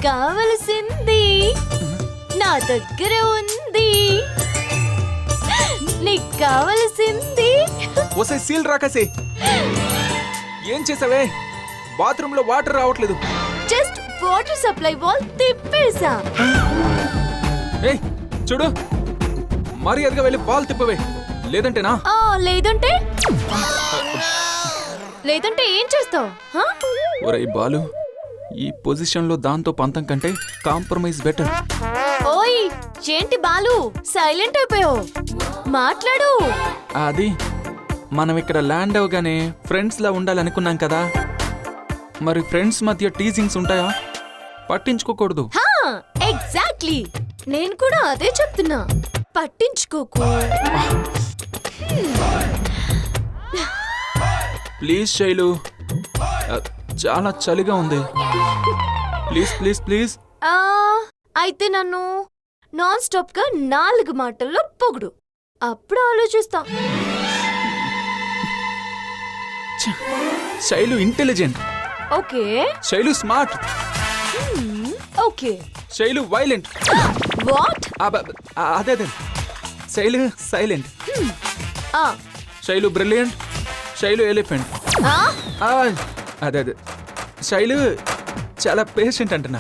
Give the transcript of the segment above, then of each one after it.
కావలసింది నా దగ్గర ఉంది. నీకు కావలసింది ఓసే సీల్ రాకసే, ఏం చేసావే? బాత్రూమ్ లో వాటర్ రావట్లేదు. జస్ట్ వాటర్ సప్లై వాల్ తిప్పేసా. ఏయ్ చూడు, మర్యాదగా వెళ్ళి వాల్ తిప్పవే, లేదంటేనా? లేదంటే లేదంటే ఏం చేస్తావు? ఒరేయ్ బాలు, ఈ పొజిషన్ లో దాంతో పంతం కంటే కాంప్రమైజ్ బెటర్. ఓయ్ ఏంటి బాలు సైలెంట్ అయిపోయావు? మాట్లాడు. అది మనం ఇక్కడ ల్యాండ్ అవగానే ఫ్రెండ్స్ లా ఉండాలనుకున్నాం కదా, మరి ఫ్రెండ్స్ మధ్య టీజింగ్స్ ఉంటాయా? పట్టించుకోకూడదు. ఎగ్జాక్ట్లీ, నేను కూడా అదే చెప్తున్నా. పట్టించుకోకు. ప్లీజ్ శైలు, చాలా చలిగా ఉంది. Please please please. అయితే నన్ను నాన్ స్టాప్ గా 4 మాటల్లో పొగుడు, అప్పుడు ఆలోచిస్తా. Shailu intelligent. Okay. Shailu smart. Okay. Shailu violent. What? అదే అదే. Shailu silent. Shailu brilliant. Shailu elephant. అదే అదే. శైలు చాలా పేషెంట్ అంటున్నా.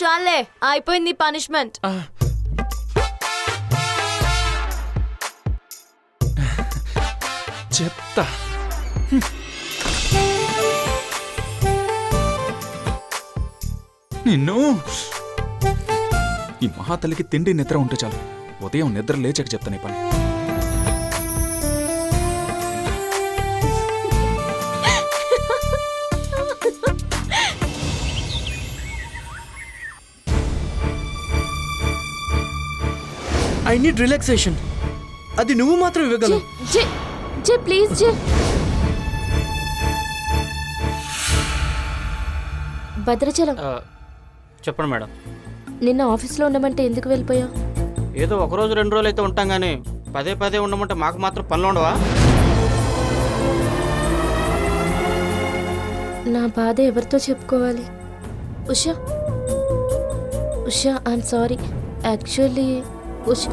చాలే, అయిపోయింది పనిష్మెంట్. చెప్తా. నిన్ను ఈ మహాతల్లికి తిండి నిద్ర ఉంటే చాలు, ఉదయం నిద్ర లేచాక చెప్తాను ఈ పని. I need relaxation. అది నువ్వు మాత్రం ఇవ్వగలవు. ప్లీజ్ భద్రాచలం. చెప్పండి మేడం. నిన్న ఆఫీస్లో ఉండమంటే ఎందుకు వెళ్ళిపోయావు? ఏదో 1 రోజు 2 రోజులు అయితే ఉంటాం కానీ పదే ఉండమంటే మాకు మాత్రం పనులు ఉండవా? నా బాధ ఎవరితో చెప్పుకోవాలి? Usha, I'm sorry. Actually Usha,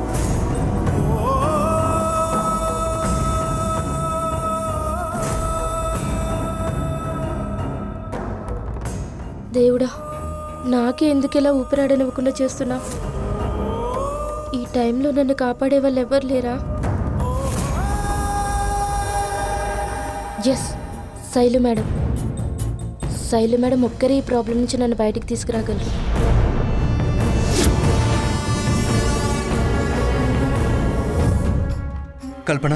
దేవుడా, నాకే ఎందుకు ఇలా ఊపిరాడనివ్వకుండా చేస్తున్నా? ఈ టైంలో నన్ను కాపాడే వాళ్ళు ఎవరు లేరా? ఎస్, శైలు మేడం ఒక్కరే ఈ ప్రాబ్లం నుంచి నన్ను బయటికి తీసుకురాగలరు. Kalpana,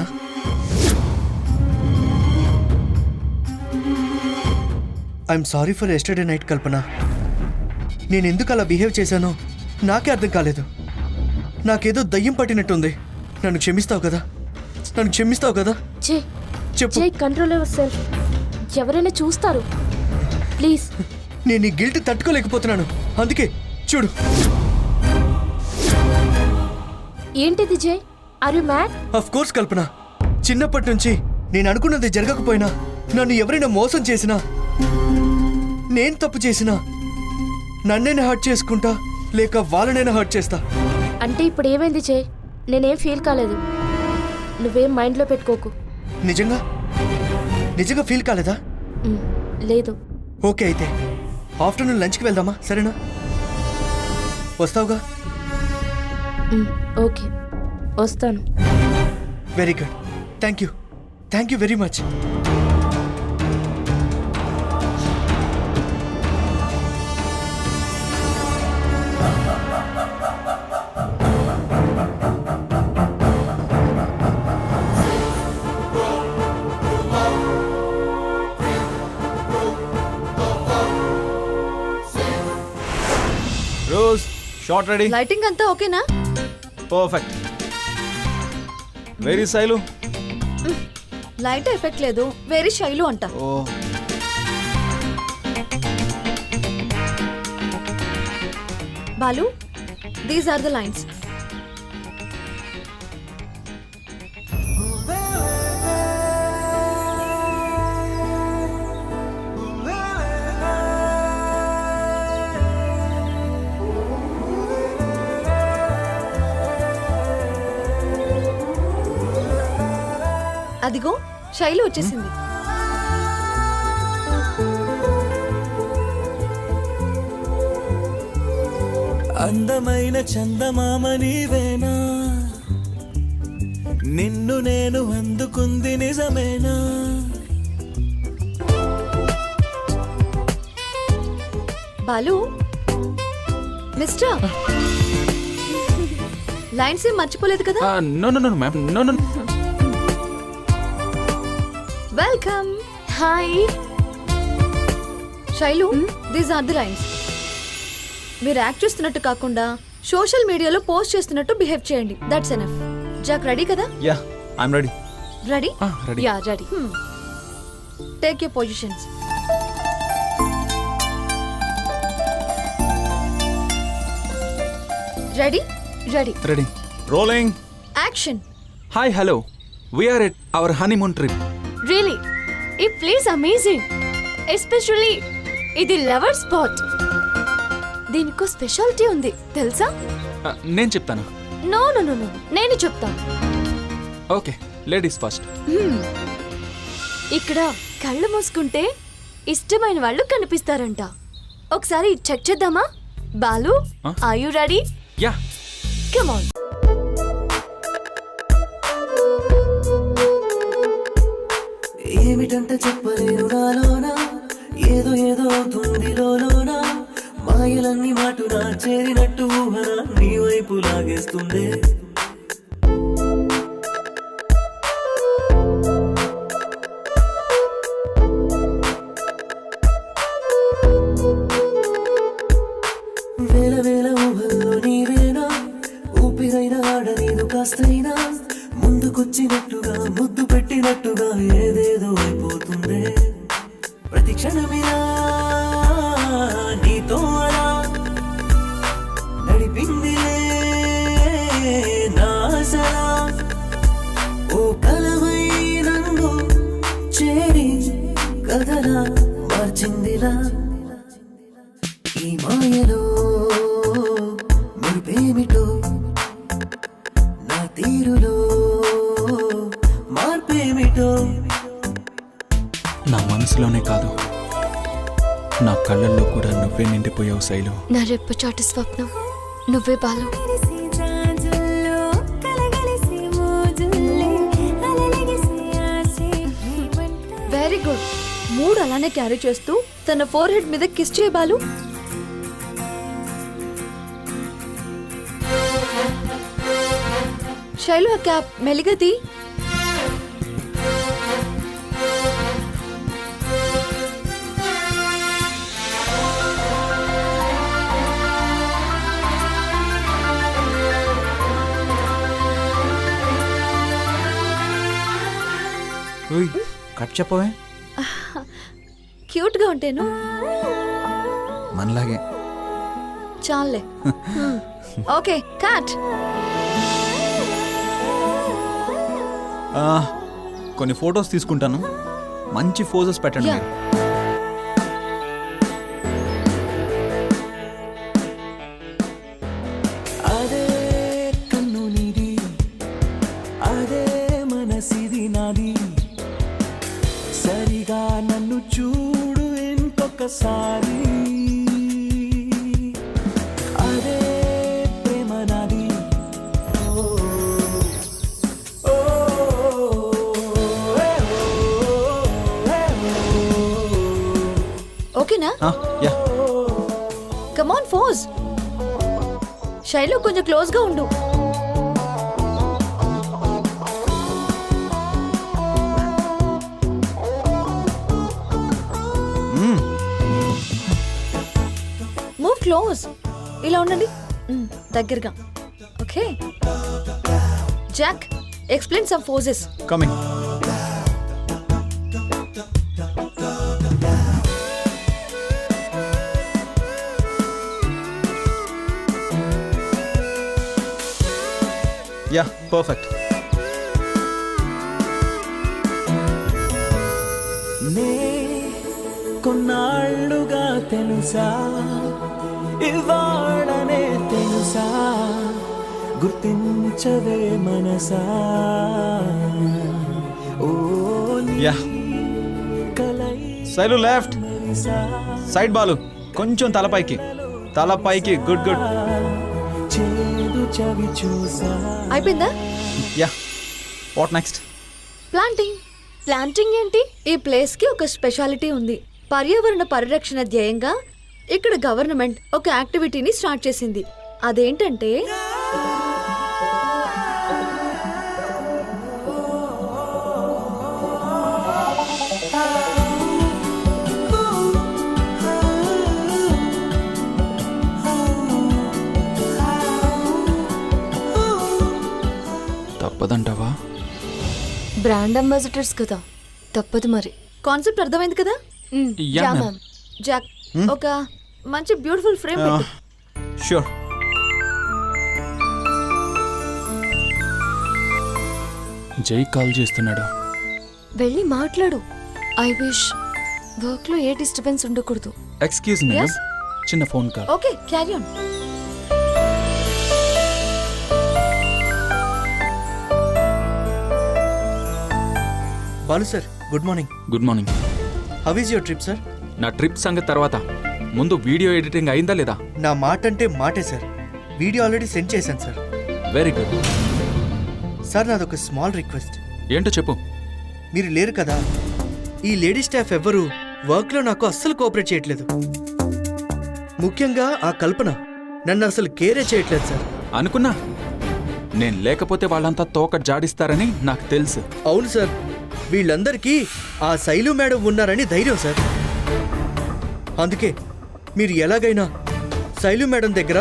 I'm sorry for yesterday night. Kalpana, నేను ఎందుకు అలా బిహేవ్ చేశానో నాకే అర్థం కాలేదు. నాకేదో దయ్యం పట్టినట్టుంది. నన్ను క్షమిస్తావు కదా? చెప్పు. Control your self. ఎవరైనా చూస్తారు, ప్లీజ్. నేను ఈ గిల్ట్ తట్టుకోలేకపోతున్నాను, అందుకే చూడు. ఏంటిది Jai? Are you mad? Of course Kalpana, చిన్నప్పటి నుంచి నేను అనుకున్నది జరగకపోయినా, నన్ను ఎవరైనా మోసం చేసినా, నేను తప్పు చేసినా నన్నైనా హర్ట్ చేసుకుంటా, లేక వాళ్ళనైనా హర్ట్ చేస్తా. అంటే ఇప్పుడు ఏమైంది జై? నేనేం ఫీల్ కాలేదు, నువ్వేం మైండ్లో పెట్టుకోకు. నిజంగా ఫీల్ కాలేదా? లేదు. ఓకే, అయితే ఆఫ్టర్నూన్ లంచ్కి వెళ్దామా? సరేనా? వస్తావుగా? ఓకే, వస్తాను. Very good. Thank you very much. Rose, shot ready. Lighting అంతా ఓకేనా? Perfect. Very Shailu. Light effect లేదు, వెరీ శైలు అంట. Oh, Balu, these are the lines. అదిగో శైలు వచ్చేసింది. అందమైన చందమామ నీవేనా, నిన్ను నేను అందుకుంది నిజమేనా? బాలు మిస్టర్ లైన్స్ ఏం మర్చిపోలేదు కదా? No no no ma'am, no no. Welcome. Hi. Shailu these are the lines. మీరు యాక్ట్ చేస్తున్నట్టు కాకుండా సోషల్ మీడియాలో పోస్ట్ చేస్తున్నట్టు బిహేవ్ చేయండి. That's enough. జాక్ రెడీ కదా? Yeah I'm ready. Ready? Ready. Yeah ready. Take your positions. Ready? Ready. Ready. Rolling. Action. Hi hello, we're at our honeymoon trip. Really ఈ place amazing. Especially ఇది lover spot. దీనికో speciality ఉంది తెలుసా? నేను చెప్తాను. No no no no నేను చెప్తాను. Okay, ladies first. ఇక్కడ కళ్ళు మూసుకుంటే ఇష్టమైన వాళ్ళు కనిపిస్తారంట. ఒకసారి చెక్ చేద్దామా? Balu, are you ready? Yeah. Come on. ఏమిటంటే చెప్పలేను నాలోనా, ఏదో ఏదో అవుతుంది లోలోనా, మాయలన్నీ మాటునా చేరినట్టు ఊహన నీ వైపు లాగేస్తుందే. వేల వేల ఊహల్లో నీవేనా, ఊపిరైన ఆడనీదు కాస్తైనా, ముందుకొచ్చినట్టుగా ముద్దు పెట్టినట్టుగా ఏదేదో అయిపోతుందే. ప్రతి క్షణమిలా నీతో అలా నడిపిందిలే నాసలా, ఓ కలవై నన్ను చేరి కథలా మార్చిందిలా. ఈ మాయలో మురిపేమిటో, నా తీరులో మార్పేమిటో. నా మనసులోనే కాదు, నా కళ్ళల్లో కూడా నువ్వే నిండిపోయావు శైలు. నా రెప్పచాటు స్వప్నం నువ్వే బాలు. Very good. మూడ్ అలానే క్యారీ చేస్తూ తన ఫోర్ హెడ్ మీద కిస్ చేయ బాలు. శైలు ఆ క్యాప్ మెలిగది. కట్ చెప్పవే. క్యూట్ గా ఉంటేను మనలాగే. చాలే. Okay cut. కొన్ని ఫొటోస్ తీసుకుంటాను, మంచి ఫోజెస్ పెట్టండి. Yeah. అదే కన్ను నీది, అదే మనసిది నాది, సరిగా నన్ను చూడు ఇంకొకసారి. అదే ప్రేమ నాది. ఓ, ఓ, ఓకేనా? Yeah. Come on pose. Shailu కొంచెం క్లోజ్ గా ఉండు. Move close. ఇలా ఉండండి. దగ్గరగా. Okay Jack, explain some poses. Coming. Yeah perfect. నే కొన్నాళ్ళుగా తెలుసా, ఇవాళనే తెలుసా, గుర్తించవే మనసా, yeah Shailu left side Balu కొంచెం తలపైకి గుడ్ గుడ్ అయిపోయిందా? Yeah what next? Planting. Planting ఏంటి? ఈ ప్లేస్ కి ఒక స్పెషాలిటీ ఉంది. పర్యావరణ పరిరక్షణ ధ్యేయంగా ఇక్కడ గవర్నమెంట్ ఒక యాక్టివిటీని స్టార్ట్ చేసింది. అదేంటంటే తప్పదంటావా? బ్రాండ్ అంబాసిడర్స్ కదా, తప్పదు మరి. కాన్సెప్ట్ అర్థమైంది కదా? Yeah yeah ma'am. Ma'am. Jack, ఒక మంచి బ్యూటిఫుల్ ఫ్రేమ్ పెట్టు. షూర్. జై కాల్ చేస్తున్నాడు. వెళ్ళి మాట్లాడు. ఐ విష్ వర్క్లో ఏ డిస్టర్బెన్స్ ఉండకూడదు. Excuse me Yes? చిన్న phone call. Okay, carry on. Balu sir, good morning. Good morning. How is your trip sir? నా ట్రిప్ సంగతి తర్వాత ముందు వీడియో ఎడిటింగ్ అయిందా లేదా? నా మాట అంటే మాటే సార్. వీడియో ఆల్రెడీ సెండ్ చేశాను సార్. Very good. సార్, నాదొక స్మాల్ రిక్వెస్ట్. ఏంటో చెప్పు. మీరు లేరు కదా, ఈ లేడీ స్టాఫ్ ఎవ్వరూ వర్క్లో నాకు అస్సలు కోఆపరేట్ చేయట్లేదు. ముఖ్యంగా ఆ కల్పన నన్ను అసలు కేరే చేయట్లేదు సార్. అనుకున్నా నేను లేకపోతే వాళ్ళంతా తోక జాడిస్తారని నాకు తెలుసు. అవును సార్, వీళ్ళందరికీ ఆ శైలు మేడం ఉన్నారని ధైర్యం సార్. అందుకే మీరు ఎలాగైనా శైలు మేడం దగ్గర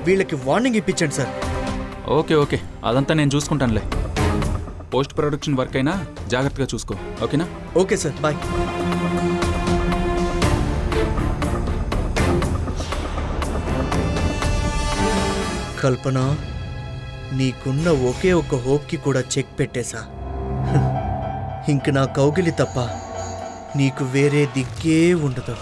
వీళ్ళకి వార్నింగ్ ఇప్పించండి సార్. ఓకే ఓకే, అదంతా నేను చూసుకుంటానులే. పోస్ట్ ప్రొడక్షన్ వర్క్ అయినా జాగ్రత్తగా చూసుకో, ఓకేనా? Okay sir, bye. కల్పన, నీకున్న ఒకే ఒక హోప్కి కూడా చెక్ పెట్టేశా. ఇంక నా కౌగిలి తప్ప నీకు వేరే దిక్కే ఉండదు.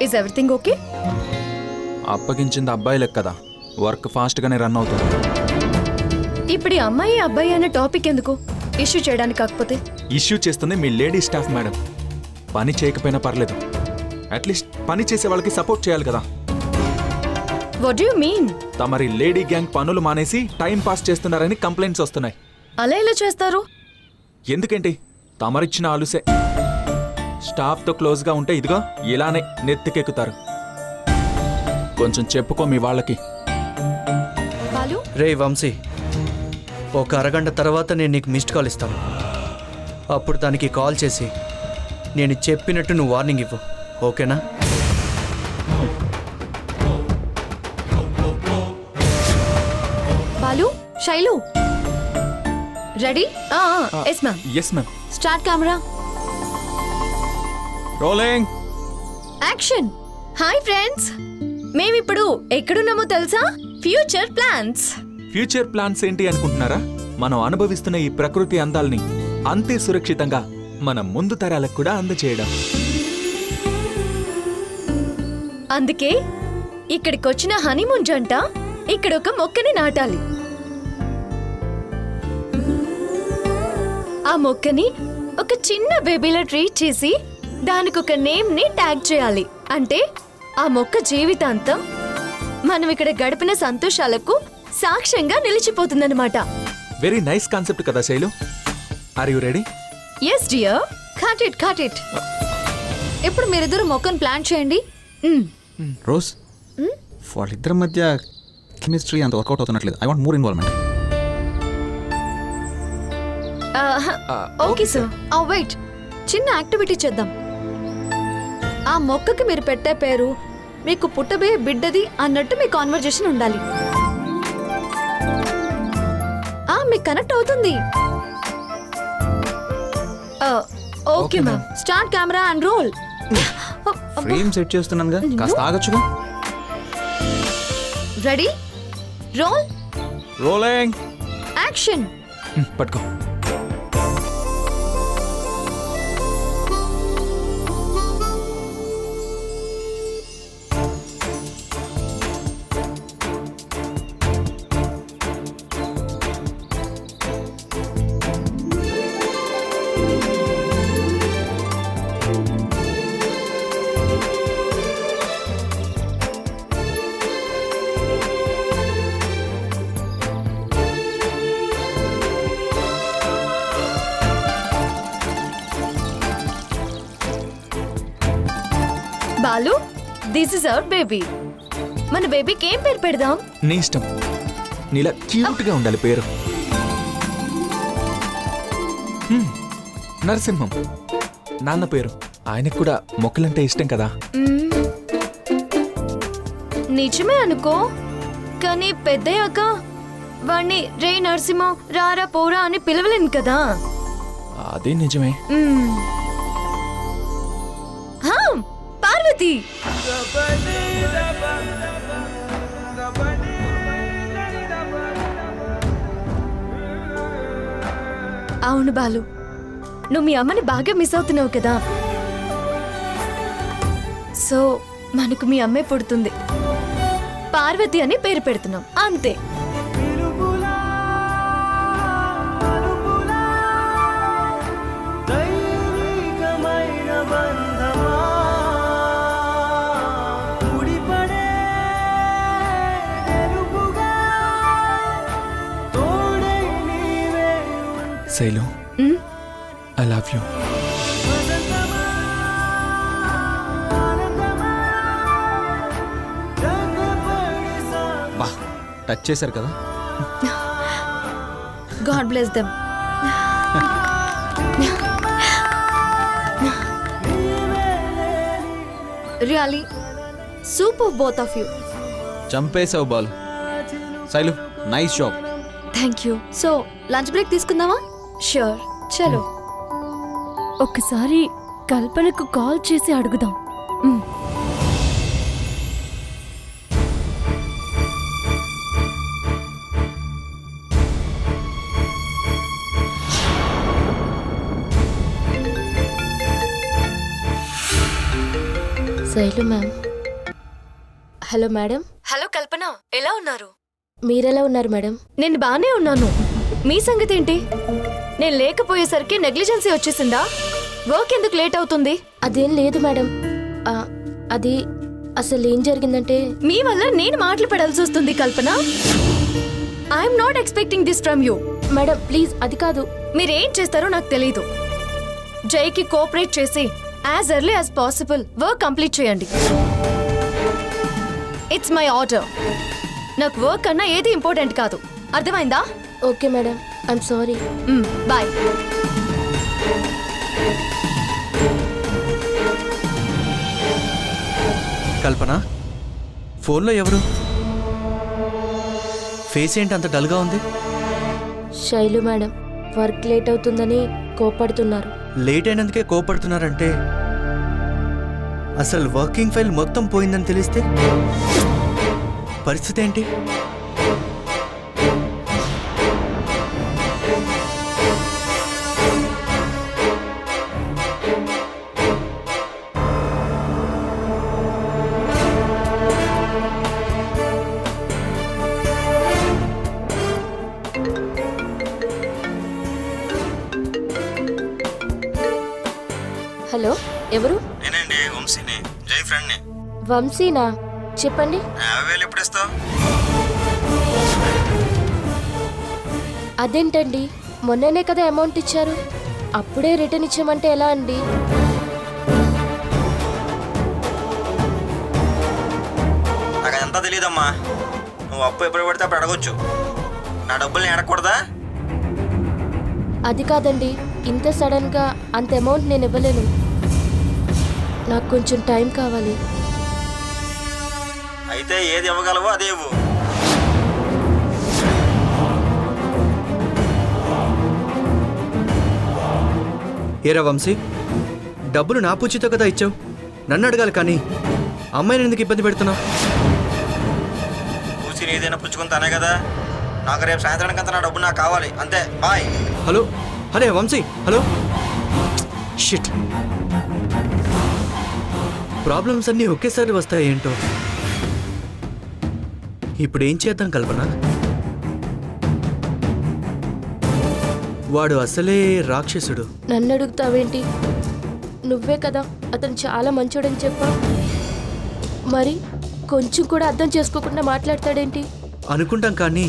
Is everything okay? అప్పగించింది అబ్బాయిలకు కదా, వర్క్ ఫాస్ట్గానే రన్ అవుతుంది. ఇప్పుడు ఈ అమ్మాయి అబ్బాయి అనే టాపిక్ ఎందుకు? ఇష్యూ చేయడానికి కాకపోతే. ఇష్యూ చేస్తుంది మీ లేడీ స్టాఫ్ మేడం. పని చేయకపోయినా పర్లేదు, అట్లీస్ట్ పని చేసే వాళ్ళకి సపోర్ట్ చేయాలి కదా. What do you mean? తమరి లేడీ గ్యాంగ్ పనులు మానేసి టైం పాస్ చేస్తున్నారని కంప్లైంట్స్ వస్తున్నాయి. అలా ఎలా చేస్తారు? ఎందుకేంటి, తమరిచ్చిన ఆలుసే. స్టాఫ్తో క్లోజ్గా ఉంటే ఇదిగో ఇలానే నెత్తికెక్కుతారు. కొంచెం చెప్పుకో మీ వాళ్ళకి. బాలు, రే వంశీ, ఒక అరగంట తర్వాత నేను నీకు మిస్డ్ కాల్ ఇస్తాను. అప్పుడు దానికి కాల్ చేసి నేను చెప్పినట్టు నువ్వు వార్నింగ్ ఇవ్వు, ఓకేనా? Balu, Shailu, ready? Yes ma'am. Yes ma'am. Start camera, rolling. Action. Hi friends, మేమిప్పుడు ఎక్కడున్నామో తెలుసా? Future plans. ఫ్యూచర్ ప్లాన్స్ ఏంటి అనుకుంటున్నారా? మనం అనుభవిస్తున్న ఈ ప్రకృతి అందాల్ని అంతే సురక్షితంగా మన ముందు తరాలకు కూడా అందజేయడం. అందుకే ఇక్కడికొచ్చిన హనీమూన్ జంట ఇక్కడ ఒక మొక్కని నాటాలి. ఆ మొక్కని ఒక చిన్న బేబీలా ట్రీట్ చేసి దానికి ఒక నేమ్ ని ట్యాగ్ చేయాలి. అంటే ఆ మొక్క జీవితాంతం మనం ఇక్కడ గడిపిన సంతోషాలకు సాక్ష్యంగా నిలిచిపోతుందన్నమాట. వెరీ నైస్ కాన్సెప్ట్ కదా Shailu. Are you ready? Yes dear. Cut it, cut it. ఇప్పుడు మీరిద్దరు మొక్కను ప్లాన్ చేయండి. రోజ్, వాళ్ళిద్దరి మధ్య కెమిస్ట్రీ అంత వర్కౌట్ అవుతున్నట్లేదు. I want more involvement. Okay sir. Wait, చిన్న యాక్టివిటీ చేద్దాం. ఆ మొక్కకి మీరు పెట్టే పేరు మీకు పుట్టబోయే బిడ్డది అన్నట్టు మీ కాన్వర్జేషన్ ఉండాలి. మీకు కనెక్ట్ అవుతుంది. Okay ma'am. Start camera and roll. Frame set చేస్తున్నానుగా, కాస్త ఆగొచ్చుగా. Ready, roll, rolling. యాక్షన్. పట్టుకో. Balu, this is our baby. మన బేబీకి ఏం పేరు పెడదాం? నీ ఇష్టం. నీలా క్యూట్గా ఉండాలి పేరు. నరసింహం నాన్న పేరు. ఆయనకు కూడా మొక్కలంటే ఇష్టం కదా. నిజమే అనుకో, కానీ పెద్దయ్యాక వాణ్ణి రే నరసింహం రారా పోరా అని పిలవలేను కదా. అదే నిజమే. హా, పార్వతి. అవును బాలు, నువ్వు మీ అమ్మని బాగా మిస్ అవుతున్నావు కదా. సో మనకు మీ అమ్మే పుడుతుంది. పార్వతి అని పేరు పెడుతున్నాం అంతే. Shailu, I love you. బా టచ్ చేశారు కదా. God bless them. Really super both of you. చంపేసావు Balu. Shailu, nice job. Thank you. So lunch break తీసుకుందామా? ష్యూర్. చలో. ఒక్కసారి కల్పనకు కాల్ చేసి అడుగుదాం. Shailu ma'am. Hello madam. Hello Kalpana, ఎలా ఉన్నారు? మీరెలా ఉన్నారు మేడం? నేను బానే ఉన్నాను. మీ సంగతి ఏంటి? నేను లేకపోయేసరికి నెగ్లిజెన్సీ వచ్చేసిందా? వర్క్ ఎందుకు లేట్ అవుతుంది? అదేం లేదు మేడం. అది అసలు ఏం జరిగిందంటే మీ వల్ల నేను మాటలు పడాల్సి వస్తుంది Kalpana. I'm not expecting this from you. Madam please, అది కాదు. మీరేం చేస్తారో నాకు తెలీదు. జైకి కోఆపరేట్ చేసి as early as possible work complete చేయండి. It's my order. నాకు వర్క్ అన్నా ఏది ఇంపార్టెంట్ కాదు. అర్థమైందా? Okay madam, I'm sorry. Bye. Kalpana, ఫోన్లో ఎవరు? ఫేస్ ఏంటి అంత డల్గా ఉంది? శైలు మేడం వర్క్ లేట్ అవుతుందని కోపడుతున్నారు. లేట్ అయినందుకే కోపడుతున్నారంటే అసలు వర్కింగ్ ఫైల్ మొత్తం పోయిందని తెలిస్తే పరిస్థితి ఏంటి? హలో, ఎవరు? నేనండి, వంశీని, జై ఫ్రెండ్ని. వంశీనా? చెప్పండి. 50,000 ఎప్పుడు ఇస్తావు? అదేంటండి, మొన్ననే కదా అమౌంట్ ఇచ్చారు, అప్పుడే రిటర్న్ ఇచ్చామంటే ఎలా అండి? నాకు అదంతా తెలియదమ్మా. నువ్వు అప్పు ఎప్పుడు పడితే అప్పుడు అడగొచ్చు. నా డబ్బుల్ని అడగకూడదా? అది కాదండి, ఇంత సడన్గా అంత అమౌంట్ నేను ఇవ్వలేను. నాకు కొంచెం టైం కావాలి. అయితే ఏది ఇవ్వగలవో అదే ఇవ్వు. ఏరా వంశీ, డబ్బులు నా పూచితో కదా ఇచ్చావు, నన్ను అడగాలి కానీ అమ్మాయిని ఎందుకు ఇబ్బంది పెడుతున్నావు? పూసి ఏదైనా పుచ్చుకుని తానే కదా. నాకు రేపు సాయంత్రానికంతా నా డబ్బు నాకు కావాలి, అంతే. బాయ్. హలో, అరే వంశీ, హలో. షిట్, ప్రాబ్లమ్స్ అన్నీ ఒకేసారి వస్తాయి ఏంటో. ఇప్పుడు ఏం చేద్దాం కల్పన? వాడు అసలే రాక్షసుడు. నన్ను అడుగుతావేంటి? నువ్వే కదా అతను చాలా మంచోడని చెప్పా. మరి కొంచెం కూడా అర్థం చేసుకోకుండా మాట్లాడతాడేంటి? అనుకుంటాం కానీ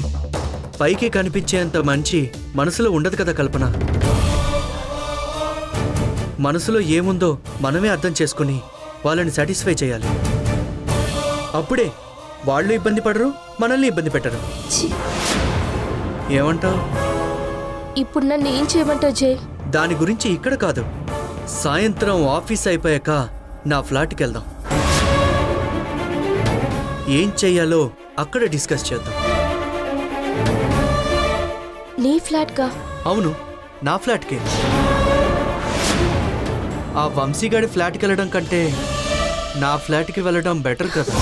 పైకి కనిపించేంత మంచి మనసులో ఉండదు కదా కల్పన. మనసులో ఏముందో మనమే అర్థం చేసుకుని వాళ్ళని సాటిస్ఫై చేయాలి. అప్పుడే వాళ్ళు ఇబ్బంది పడరు, మనల్ని ఇబ్బంది పెట్టరు. ఛీ, ఏమంటావు? ఇప్పుడు నన్ను ఏం చేయమంటావు జై? దాని గురించి ఇక్కడ కాదు, సాయంత్రం ఆఫీస్ అయిపోయాక నా ఫ్లాట్కి వెళ్దాం. ఏం చెయ్యాలో అక్కడ డిస్కస్ చేద్దాం. నీ ఫ్లాట్కా? అవును, నా ఫ్లాట్కే. ఆ వంశీగాడి ఫ్లాట్కి వెళ్ళడం కంటే నా ఫ్లాట్కి వెళ్ళడం బెటర్ కదా.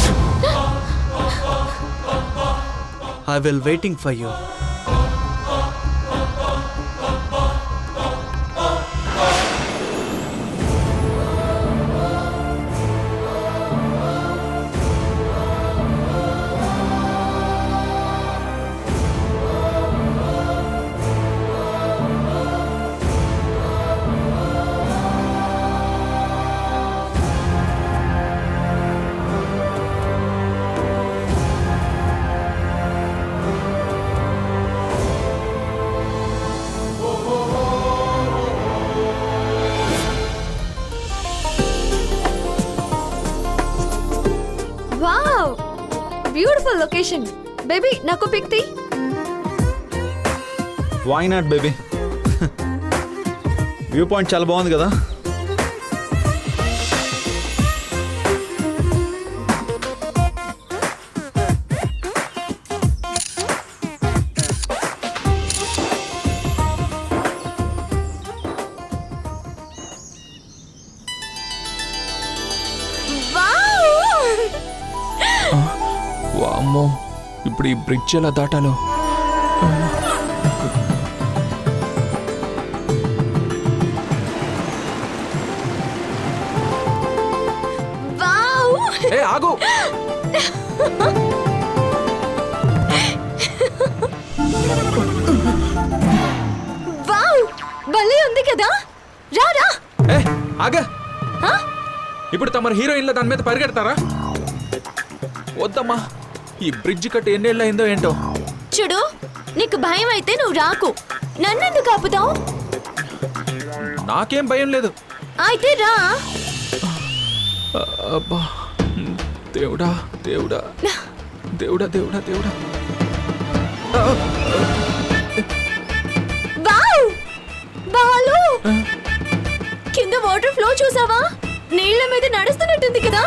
I will waiting for you. Wow, beautiful location. Baby నాకు పిక్ తీ. Why not baby? View point చాలా బాగుంది కదా. వామ్మో, ఇప్పుడు ఈ బ్రిడ్జ్ ఎలా దాటాలో. వావ్! ఏ ఆగు! వావ్! భలే ఉంది కదా. రా రా. ఏ ఆగా! ఇప్పుడు తమరు హీరోయిన్ల దాని మీద పరిగెడతారా? వద్దమ్మా, ఈ బ్రిడ్జ్ కట్టి ఎన్నేళ్ళు అయిందో ఏంటో. చూడు, నీకు భయం అయితే నువ్వు రాకు. నన్నెందుకు ఆపుతావు? నాకేం భయం లేదు. అయితే రా. అబ్బా, దేవుడా దేవుడా దేవుడా దేవుడా దేవుడా. వావ్! బాలు, కింద వాటర్ ఫ్లో చూసావా? నీళ్ల మీద నడుస్తున్నట్టుంది కదా.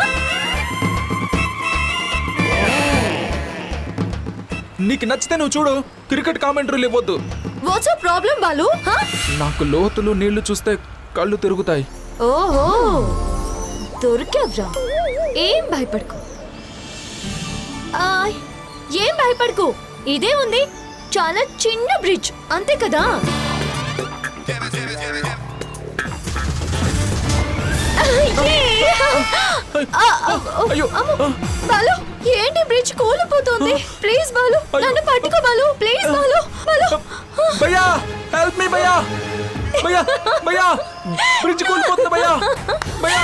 నీకు నచ్చితే నువ్వు చూడు, క్రికెట్ కామెంటరీలు ఇవ్వద్దు. What's problem Balu? నాకు లోతులు నీళ్లు చూస్తే కళ్ళు తిరుగుతాయి. ఓహో, దొరికావ్రా. ఏం భయపడకు. ఏం భయపడకు, ఇదే ఉంది. చాలా చిన్న బ్రిడ్జ్, అంతే కదా. అయ్యో, బాలు, ఏంటి బ్రిడ్జ్ కూలిపోతుంది? ప్లీజ్ బాలు, నన్ను పట్టుకో బాలు, ప్లీజ్ బాలు. బాలు, భయ్యా హెల్ప్ మీ భయ్యా. భయ్యా భయ్యా, బ్రిడ్జ్ కూలిపోతుంది భయ్యా. భయ్యా,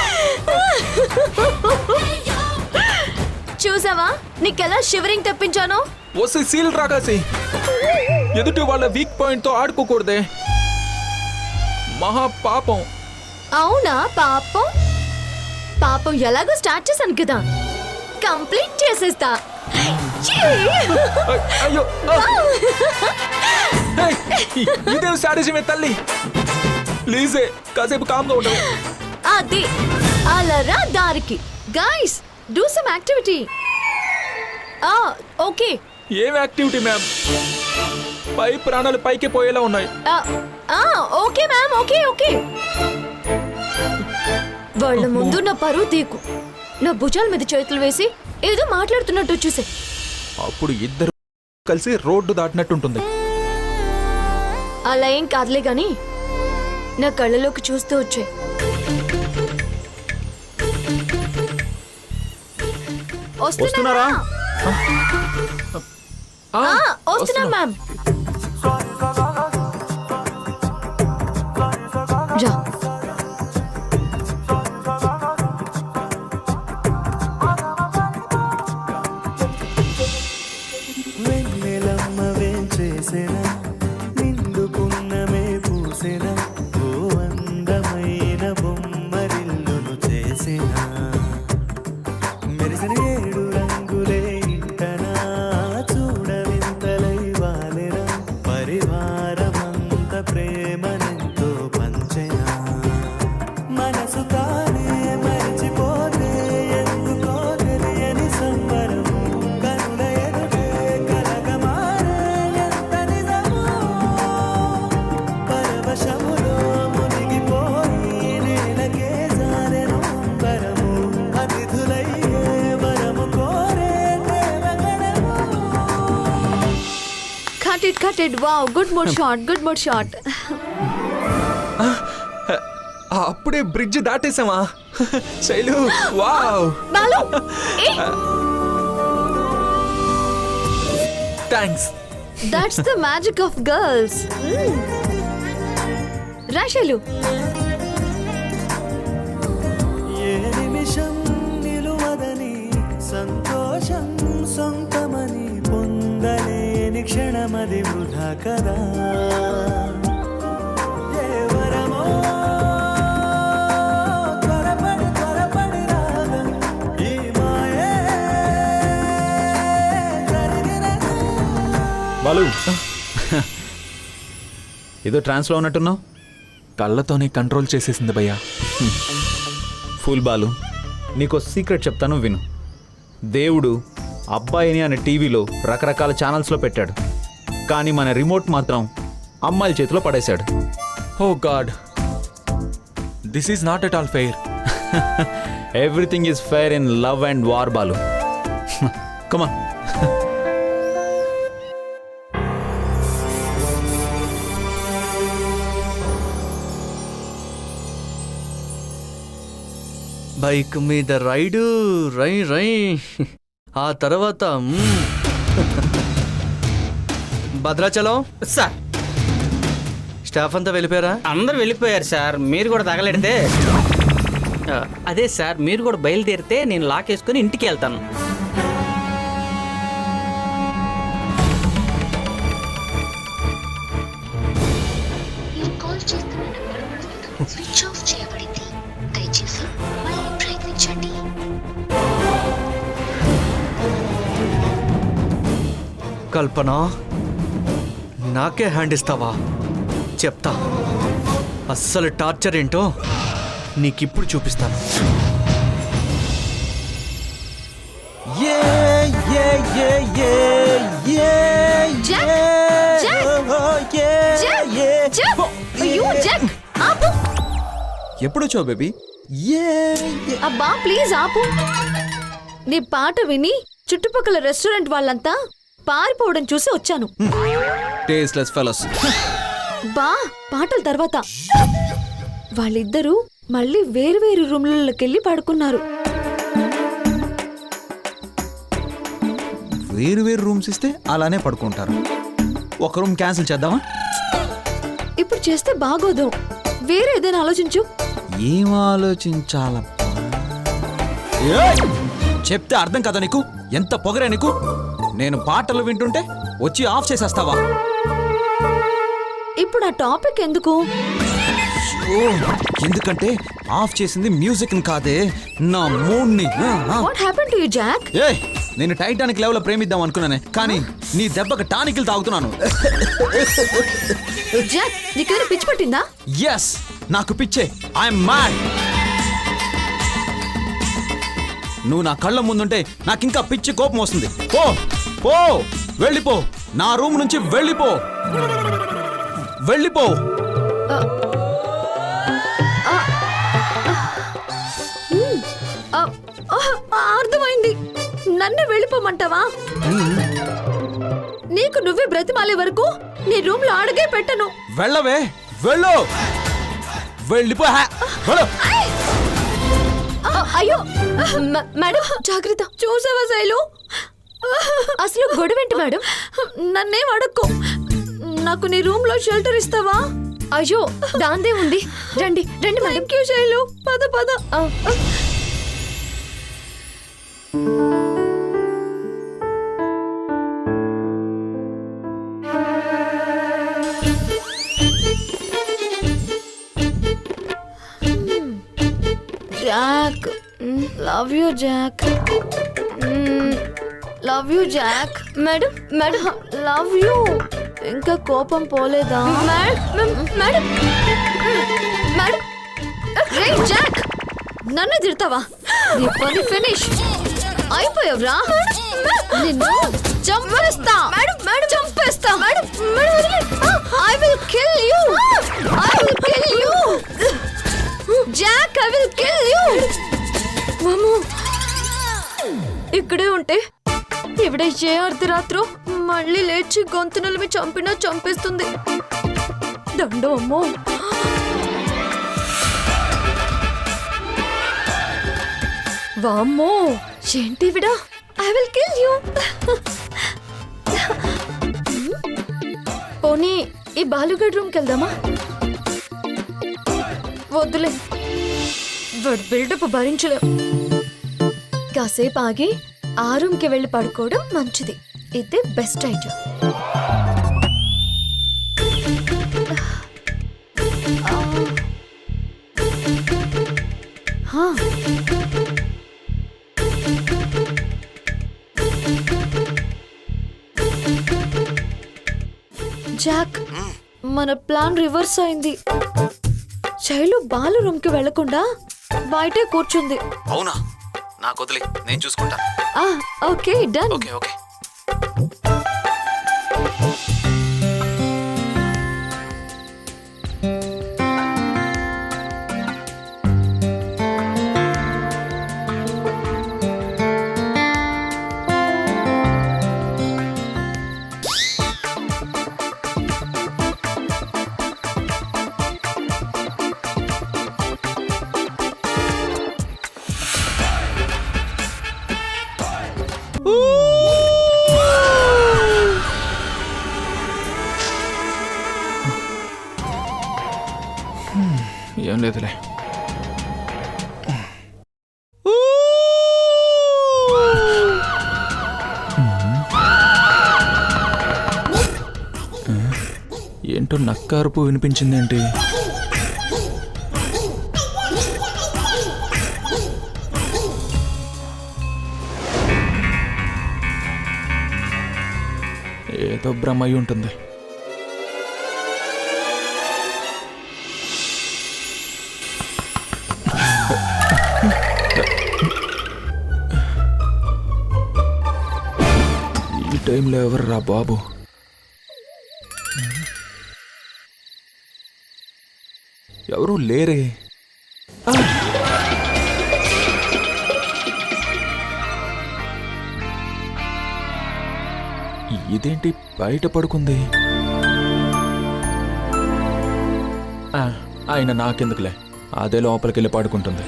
చూసావా నీకెలా షివరింగ్ తెప్పించానో? వసి సీల్ రాగాసి, ఎదుటి వాళ్ళ వీక్ పాయింట్ తో ఆడుకోకూడదే. మహా పాపం. అవునా? పాపం పాపం ఎలాగో స్టార్ట్ చేశాను కదా, కంప్లీట్ చేసేస్తా. అయ్యో, ఇదేం సాడిజమే తల్లి. ప్లీజే కాసేపు కామ్గా ఉండవు. అది అలా రా దారికి. Guys, do some activity. Okay. ఏం యాక్టివిటీ మ్యామ్? పై ప్రాణాలు పైకి పోయేలా ఉన్నాయి. Okay ma'am, okay okay. వాళ్ళ ముందు నా పరువు తీకు. నా భుజాల మీద చేతులు వేసి ఏదో మాట్లాడుతున్నట్టు చూసే. అప్పుడు ఇద్దరు కలిసి రోడ్డు దాటినట్టుంటుంది. అలా ఏం కాదులే గాని నా కళ్ళలోకి చూస్తూ వచ్చే. వస్తున్నారా? వస్తున్నా మ్యామ్. రా. వెన్నెలమ్మ వేంచేసెనా, నిండుకున్నమే పూసెనా, ఓ అందమైన బొమ్మరిల్లును చేసెనా. Excited. Wow, good mode shot, good mode shot. అప్పుడే బ్రిడ్జ్ దాటేసామా? Shailu wow. Balu thanks. That's the magic of girls. రాశలు ఏ నిమిషం నిలువదని సంతోషం సొంతమని పొందలేని క్షణమది వృధా కదా. ఏ వరమో త్వరపడి త్వరపడి రాగా ఈ మాయే జరిగినది. బాలు ఏదో ట్రాన్స్లో ఉన్నట్టున్నావు. కళ్ళతోనే కంట్రోల్ చేసేసింది భయ్యా. ఫుల్ బాలు, నీకో సీక్రెట్ చెప్తాను విను. దేవుడు అబ్బాయిని అనే టీవీలో రకరకాల ఛానల్స్లో పెట్టాడు, కానీ మన రిమోట్ మాత్రం అమ్మాయిల చేతిలో పడేశాడు. Oh God, this is not at all fair. Everything is fair in love and war Balu. Come on. Bike మీద రైడు రై రై. ఆ తర్వాత భద్రాచలం. సార్ స్టాఫ్ అంతా వెళ్ళిపోయారా? అందరు వెళ్ళిపోయారు సార్, మీరు కూడా తగలెడితే. అదే సార్, మీరు కూడా బయలుదేరితే నేను లాక్ వేసుకొని ఇంటికి వెళ్తాను. స్విచ్ ఆఫ్ చేయబడింది. దయచేసి మళ్ళీ ప్రయత్నించండి. కల్పన, నాకే హ్యాండ్ ఇస్తావా? చెప్తా, అస్సలు టార్చర్ ఏంటో నీకిప్పుడు చూపిస్తాను. ఎప్పుడు వచ్చావు బేబీ? అబ్బా ప్లీజ్ ఆపు. నీ పాట విని చుట్టుపక్కల రెస్టారెంట్ వాళ్ళంతా పారిపోవడం చూసి వచ్చాను. Tasteless fellows. బా పాటల తర్వాత వాళ్ళిద్దరూ మళ్ళీ వేరువేరు రూమ్లకెళ్ళి పడుకున్నారు. వేరు వేరు రూమ్స్ ఇస్తే అలానే పడుకుంటారు. ఒక రూమ్ క్యాన్సిల్ చేద్దామా? ఇప్పుడు చేస్తే బాగోదు, వేరే ఏదైనా ఆలోచించు. ఏం ఆలోచించాల? చెప్తే అర్థం కదా నీకు? ఎంత పొగరే నీకు? నేను పాటలు వింటుంటే వచ్చి ఆఫ్ చేసేస్తావా? ఇప్పుడు ఆ టాపిక్ ఎందుకు? ఎందుకంటే ఆఫ్ చేసింది మ్యూజిక్ ని కాదే, నా మూడ్ ని. What happen to you Jack? నేను టైటానిక్ లెవెల్ లో ప్రేమిద్దాం అనుకున్నానే, కానీ నీ దెబ్బకి టానిక్లు తాగుతున్నాను. జాక్, నీకేమైనా పిచ్చి పట్టిందా? ఎస్, నాకు పిచ్చే. I'm mad. నువ్వు నా కళ్ళ ముందుంటే నాకు ఇంకా పిచ్చి కోపం వస్తుంది. పో పో, వెళ్ళిపో. నా రూమ్ నుంచి వెళ్ళిపో, వెళ్ళిపో. అర్థమైంది. నన్ను వెళ్ళిపోమంటావా? నీకు నువ్వే బ్రతిమాలే వరకు నీ రూమ్ లో అడుగే పెట్టను. వెళ్ళవే, వెళ్ళు, వెళ్ళిపో. వెళ్ళు. అయ్యో మేడం జాగ్రత్త. చూసావా శైలు? అసలు గొడవేంటి మేడం? నన్నేం అడుక్కో, నాకు నీ రూమ్ లో షెల్టర్ ఇస్తావా? అయ్యో దాందే ఉంది. రండి రండి మేడం. Thank you Shailu. పద పద. Jack, love you Jack, love you Jack. Madam madam love you. ఇంకా కోపం పోలేదా? Madam madam madam. రే జాక్, నన్ను తిడతావా? నీ పని ఫినిష్ అయిపోయావురా. నిన్ను చంపేస్తా. మేడం మేడం చంపేస్తా. Madam madam I will kill you. I will kill you. Jack, I will kill you. మాము ఇక్కడే ఉంటే ఇవిడ ఏ అర్ధరాత్రో మళ్ళీ లేచి గొంతు నలిమి చంపినా చంపేస్తుంది. దండం అమ్మో. వామ్మో, ఏంటి ఇవిడ? I will kill you. పోనీ ఈ బాలుగడ్ రూమ్కి వెళ్దామా? వద్దులే, వాడు బిల్డప్ భరించలేం. కాసేపు ఆగి ఆ రూమ్కి వెళ్ళి పడుకోవడం మంచిది. ఇదే బెస్ట్ ఐడియా. జాక్, మన ప్లాన్ రివర్స్ అయింది. శైలు బాలు రూమ్కి వెళ్లకుండా బయటే కూర్చుంది. అవునా? నాకు వదిలే, నేను చూసుకుంటా. Okay, done. Okay okay. ఏం లేదులే. ఏంటో నక్క అరుపు వినిపించిందేంటి? ఏదో భ్రమ అయి ఉంటుంది. ఈ టైంలో ఎవర్రా బాబు? ఎవరు లేరే. ఇదేంటి బయట పడుకుంది? ఆయన నాకెందుకులే, అదే లోపలికి వెళ్ళి పడుకుంటుంది.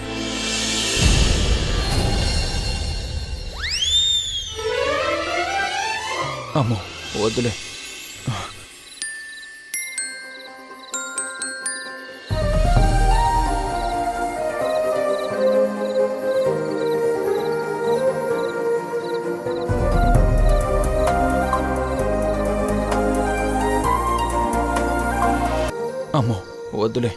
అమ్మో వద్దులే. అమ్మో వద్దులే.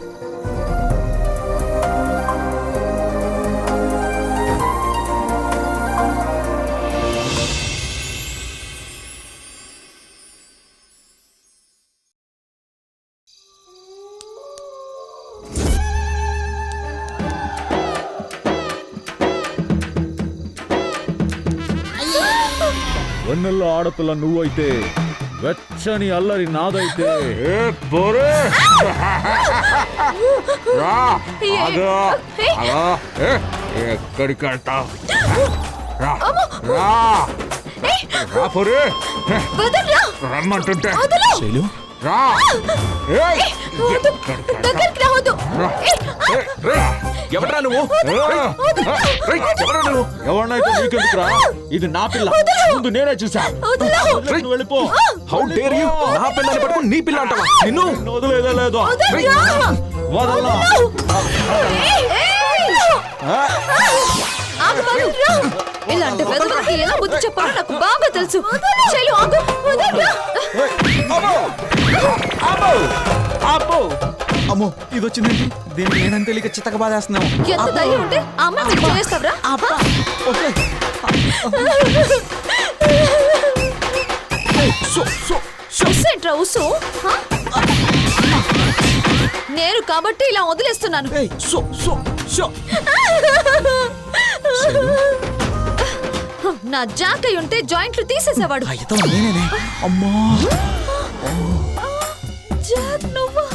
వెన్నెల ఆడపిల్ల నువ్వైతే, వెచ్చని అల్లరి నాదైతే. ఎక్కడికి వెళ్తావు? రమ్మంటుంటే శైలు రా. ఎవరా నువ్వు? ఎవరినైతే నీకెందుకురా? ఇది నా పిల్ల, ముందు నేనే చూసా. వెళ్ళిపో. How dare you? నా పిల్లని పట్టుకుని నీ పిల్ల అంటావా? నిన్ను వదిలేదా లేదో? వదలా. ఇలాంటి వెదవకి ఎలా బుద్ధి చెప్పాలో నాకు బాగా తెలుసు. శైలు, ఆగు. అమ్మో ఇది వచ్చిందండి. దీన్ని నేనంత తెలియక చిత్తక బాధేస్తున్నావు. ఎంత ధైర్యం ఉంటే ఆ అమ్మాయి చేస్తావరా? ఏంట్రా ఉసు? నేను కాబట్టి ఇలా వదిలేస్తున్నాను. నా జాకై ఉంటే జాయింట్లు తీసేసేవాడు. అమ్మా జాక్, నువ్వా?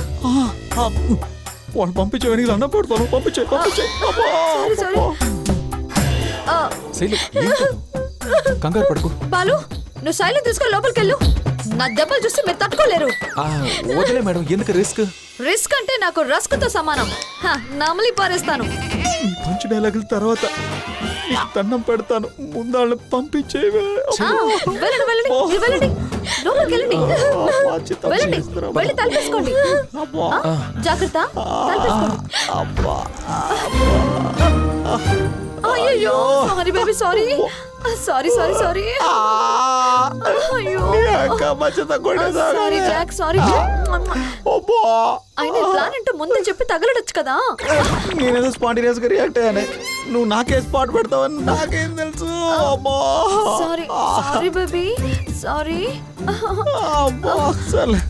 వాళ్ళు పంపించేవానికి దండం పెడతాను. పంపించే సారీ. కంగారు పడుకో. బాలు నువ్వు సైలెంట్ తీసుకొని లోపలికి వెళ్ళు. నా దెబ్బలు చూస్తే మీరు తట్టుకోలేరు. వదిలే మేడం, ఎందుకు రిస్క్? రిస్క్ అంటే నాకు రస్క్ తో సమానం. నమలి పారేస్తాను. ఈ పంచ్ డైలాగుల తర్వాత నీకు దండం పెడతాను, ముందాళ్ళని పంపించేవే. వెళ్ళండి వెళ్ళండి మీరు వెళ్ళండి, లోపలికి వెళ్ళండి. వెళ్ళండి వెళ్ళి తలపేసుకోండి. జాగ్రత్త, తలపేసుకోండి. అయ్యో sorry baby, sorry sorry sorry sorry. అయ్యో సారీ జాక్, సారీ. అయినా ప్లాన్ అంటే ముందే చెప్పి తగలడొచ్చు కదా. నేనేదో స్పాంటేనియస్ గా రియాక్ట్ అయ్యానే, నువ్వు నాకే స్పాట్ పెడతావని నాకేం తెలుసు. Sorry sorry baby, sorry. సర్లే,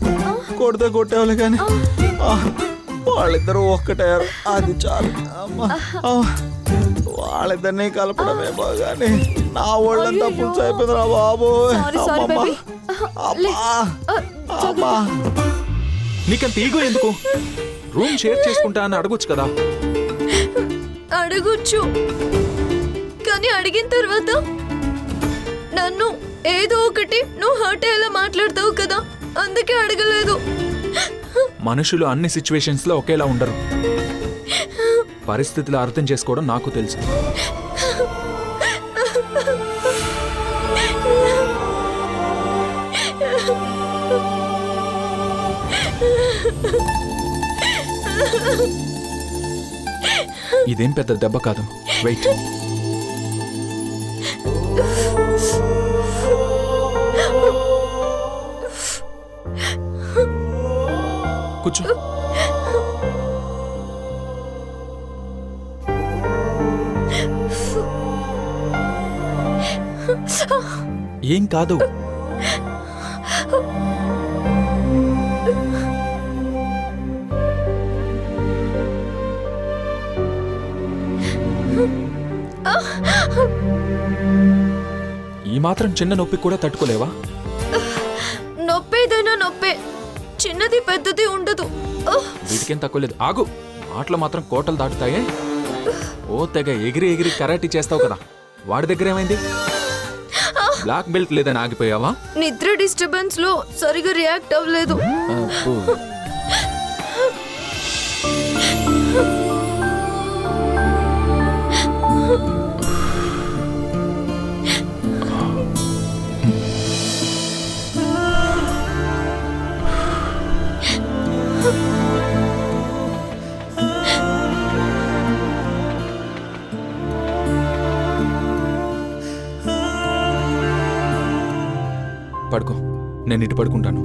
కొడితే కొట్టేవాళ్ళు కానీ వాళ్ళిద్దరూ ఒక్కటయ్యారు, అది చాలు. వాళ్ళిద్దరినీ కలపడమే బాగానే నా ఒళ్ళంతా పులుసు అయిపోయింది రా బాబు. నీకంత ఈగో ఎందుకు? రూమ్ షేర్ చేసుకుంటా అని అడగొచ్చు కదా. అడగొచ్చు, కానీ అడిగిన తర్వాత నన్ను ఏదో ఒకటి నువ్వు హర్ట్ అయ్యేలా మాట్లాడతావు కదా, అందుకే అడగలేదు. మనుషులు అన్ని సిచ్యువేషన్స్ లో ఒకేలా ఉండరు. పరిస్థితులు అర్థం చేసుకోవడం నాకు తెలుసు. ఇదేం పెద్ద దెబ్బ కాదు, వెయిట్. కూర్చో. ఏం కాదు. ఈ మాత్రం చిన్న నొప్పి కూడా తట్టుకోలేవా? నొప్పేదైనా నొప్పే, చిన్నది పెద్దది ఉండదు. వీటికేం తక్కువ లేదు. ఆగు, మాటలు మాత్రం కోటలు దాటుతాయే. ఓ తెగ ఎగిరి ఎగిరి కరాటీ చేస్తావు కదా, వాడి దగ్గర ఏమైంది? బ్లాక్ బెల్ట్ లేదని ఆగిపోయావా? నిద్ర డిస్టర్బెన్స్ లో సరిగా రియాక్ట్ అవ్వలేదు. పడుకో, నేను ఇటు పడుకుంటాను.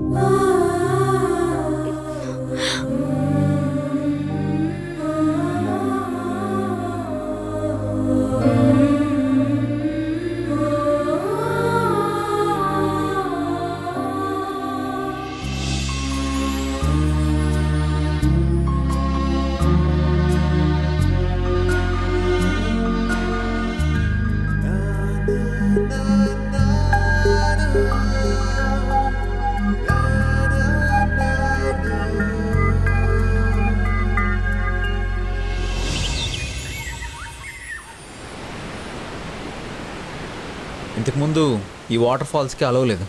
ఇంతకుముందు ఈ వాటర్ ఫాల్స్కి అలవ్ లేదు,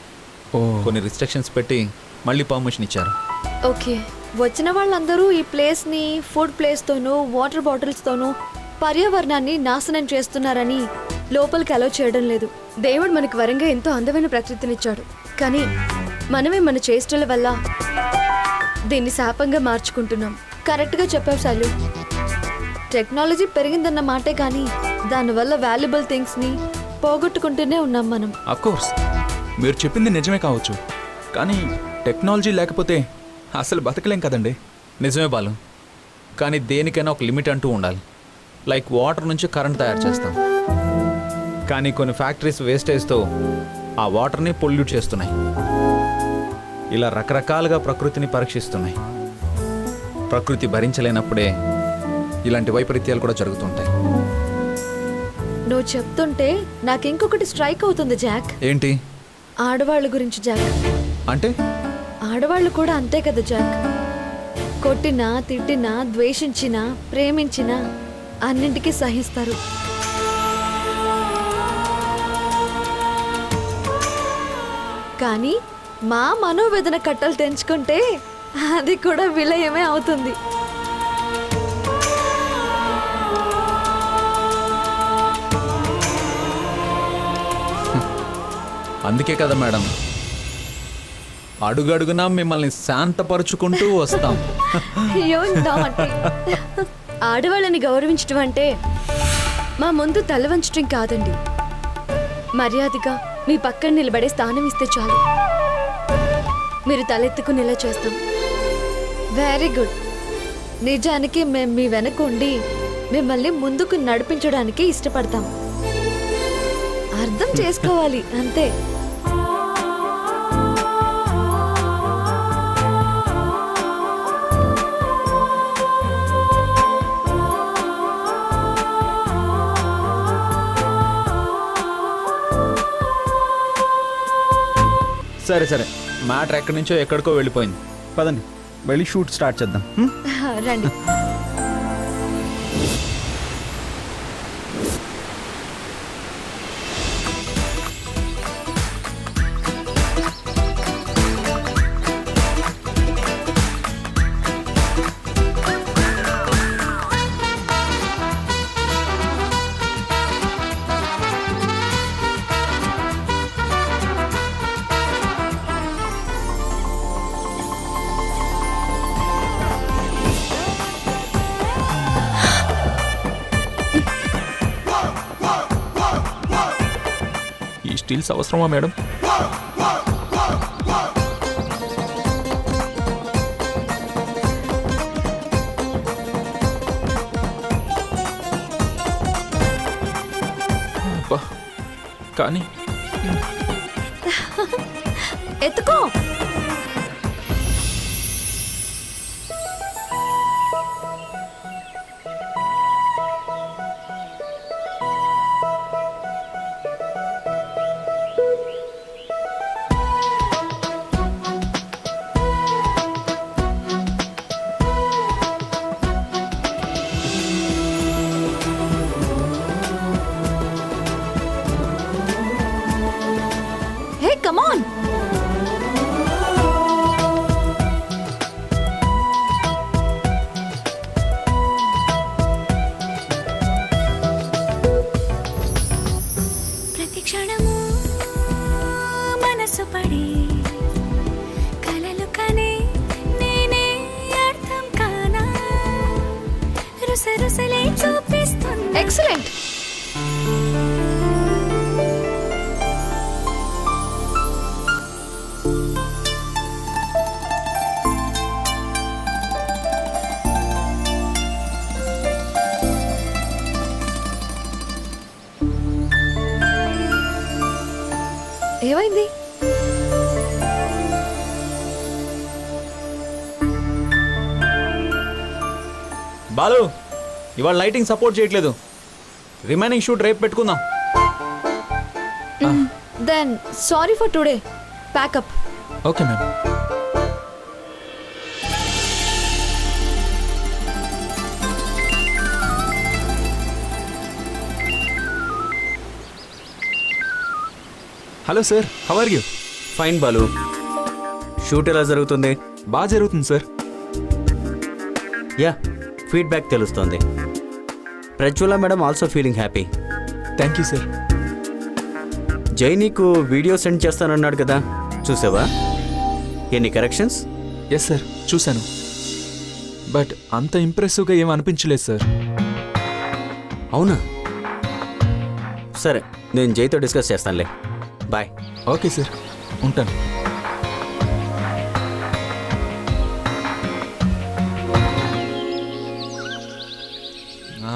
కొన్ని రిస్ట్రిక్షన్స్ పెట్టి మళ్ళీ పర్మిషన్ ఇచ్చారు. ఓకే, వచ్చిన వాళ్ళందరూ ఈ ప్లేస్ ని ఫుడ్ ప్లేస్ తోనూ వాటర్ బాటిల్స్ తోనూ పర్యావరణాన్ని నాశనం చేస్తున్నారని లోపలికి అలౌ చేయడం లేదు. దేవుడు మనకు వరంగా ఎంతో అందమైన ప్రకృతినిచ్చాడు, కానీ మనమే మన చేష్టల వల్ల దీన్ని శాపంగా మార్చుకుంటున్నాం. కరెక్ట్ గా చెప్పావు సాలు. టెక్నాలజీ పెరిగిందన్న మాటే కానీ దానివల్ల వాల్యుబుల్ థింగ్స్ ని పోగొట్టుకుంటూనే ఉన్నాం మనం. అఫ్కోర్స్ మీరు చెప్పింది నిజమే కావచ్చు, కానీ టెక్నాలజీ లేకపోతే అసలు బతకలేం కదండి. నిజమే బాలు, కానీ దేనికైనా ఒక లిమిట్ అంటూ ఉండాలి. లైక్ వాటర్ నుంచి కరెంట్ తయారు చేస్తాం, కానీ కొన్ని ఫ్యాక్టరీస్ వేస్టేజ్తో ఆ వాటర్ని పొల్యూట్ చేస్తున్నాయి. ఇలా రకరకాలుగా ప్రకృతిని పరీక్షిస్తున్నాయి. ప్రకృతి భరించలేనప్పుడే ఇలాంటి వైపరీత్యాలు కూడా జరుగుతుంటాయి. నువ్వు చెప్తుంటే నాకు ఇంకొకటి స్ట్రైక్ అవుతుంది జాక్. ఏంటి? ఆడవాళ్ళ గురించి జాక్. అంటే ఆడవాళ్ళు కూడా అంతే కదా జాక్. కొట్టినా తిట్టినా ద్వేషించినా ప్రేమించినా అన్నింటికీ సహిస్తారు. కానీ మా మనోవేదన కట్టలు తెంచుకుంటే అది కూడా విలయమే అవుతుంది. అందుకే కదా మేడం అడుగడుగునా మిమ్మల్ని శాంతపరుచుకుంటూ వస్తాం. You're naughty. ఆడవాళ్ళని గౌరవించడం అంటే మా ముందు తల వంచడం కాదండి. మర్యాదగా మీ పక్కన నిలబడే స్థానం ఇస్తే చాలు. మీరు తలెత్తుకునేలా చేస్తాం. Very good. నిజానికి మేము మీ వెనకుండి మిమ్మల్ని ముందుకు నడిపించడానికి ఇష్టపడతాం. అర్థం చేసుకోవాలి అంతే. సరే సరే మ్యాటర్ ఎక్కడి నుంచో ఎక్కడికో వెళ్ళిపోయింది. పదండి వెళ్ళి షూట్ స్టార్ట్ చేద్దాం. రండి. ఈ స్టీల్స్ అవసరమా మేడం? అబ్బా, కానీ ఎత్తుకో. Hey, come on. ప్రతి క్షణము మనసు పడి కలలు కనే నేనే అర్థం కానా రుసరుసలే చూపిస్తుంది. Excellent. ఏమైంది? బాలు ఇవాళ లైటింగ్ సపోర్ట్ చేయట్లేదు. రిమైనింగ్ షూట్ రేపు పెట్టుకుందాం. Then sorry for today. Pack up. Okay ma'am. Hello sir, how are you? Fine Balu. Shoot ఎలా జరుగుతుంది? బాగా జరుగుతుంది సార్. యా, ఫీడ్బ్యాక్ తెలుస్తుంది. Prajwala madam also feeling happy. Thank you sir. Jai నీకు వీడియో సెండ్ చేస్తానన్నాడు కదా, చూసావా? ఎన్ని కరెక్షన్స్? ఎస్ సార్, చూశాను. బట్ అంత ఇంప్రెసివ్గా ఏం అనిపించలేదు సార్. అవునా? సరే, నేను జైతో డిస్కస్ చేస్తానులే. బాయ్. ఓకే సార్, ఉంటాను.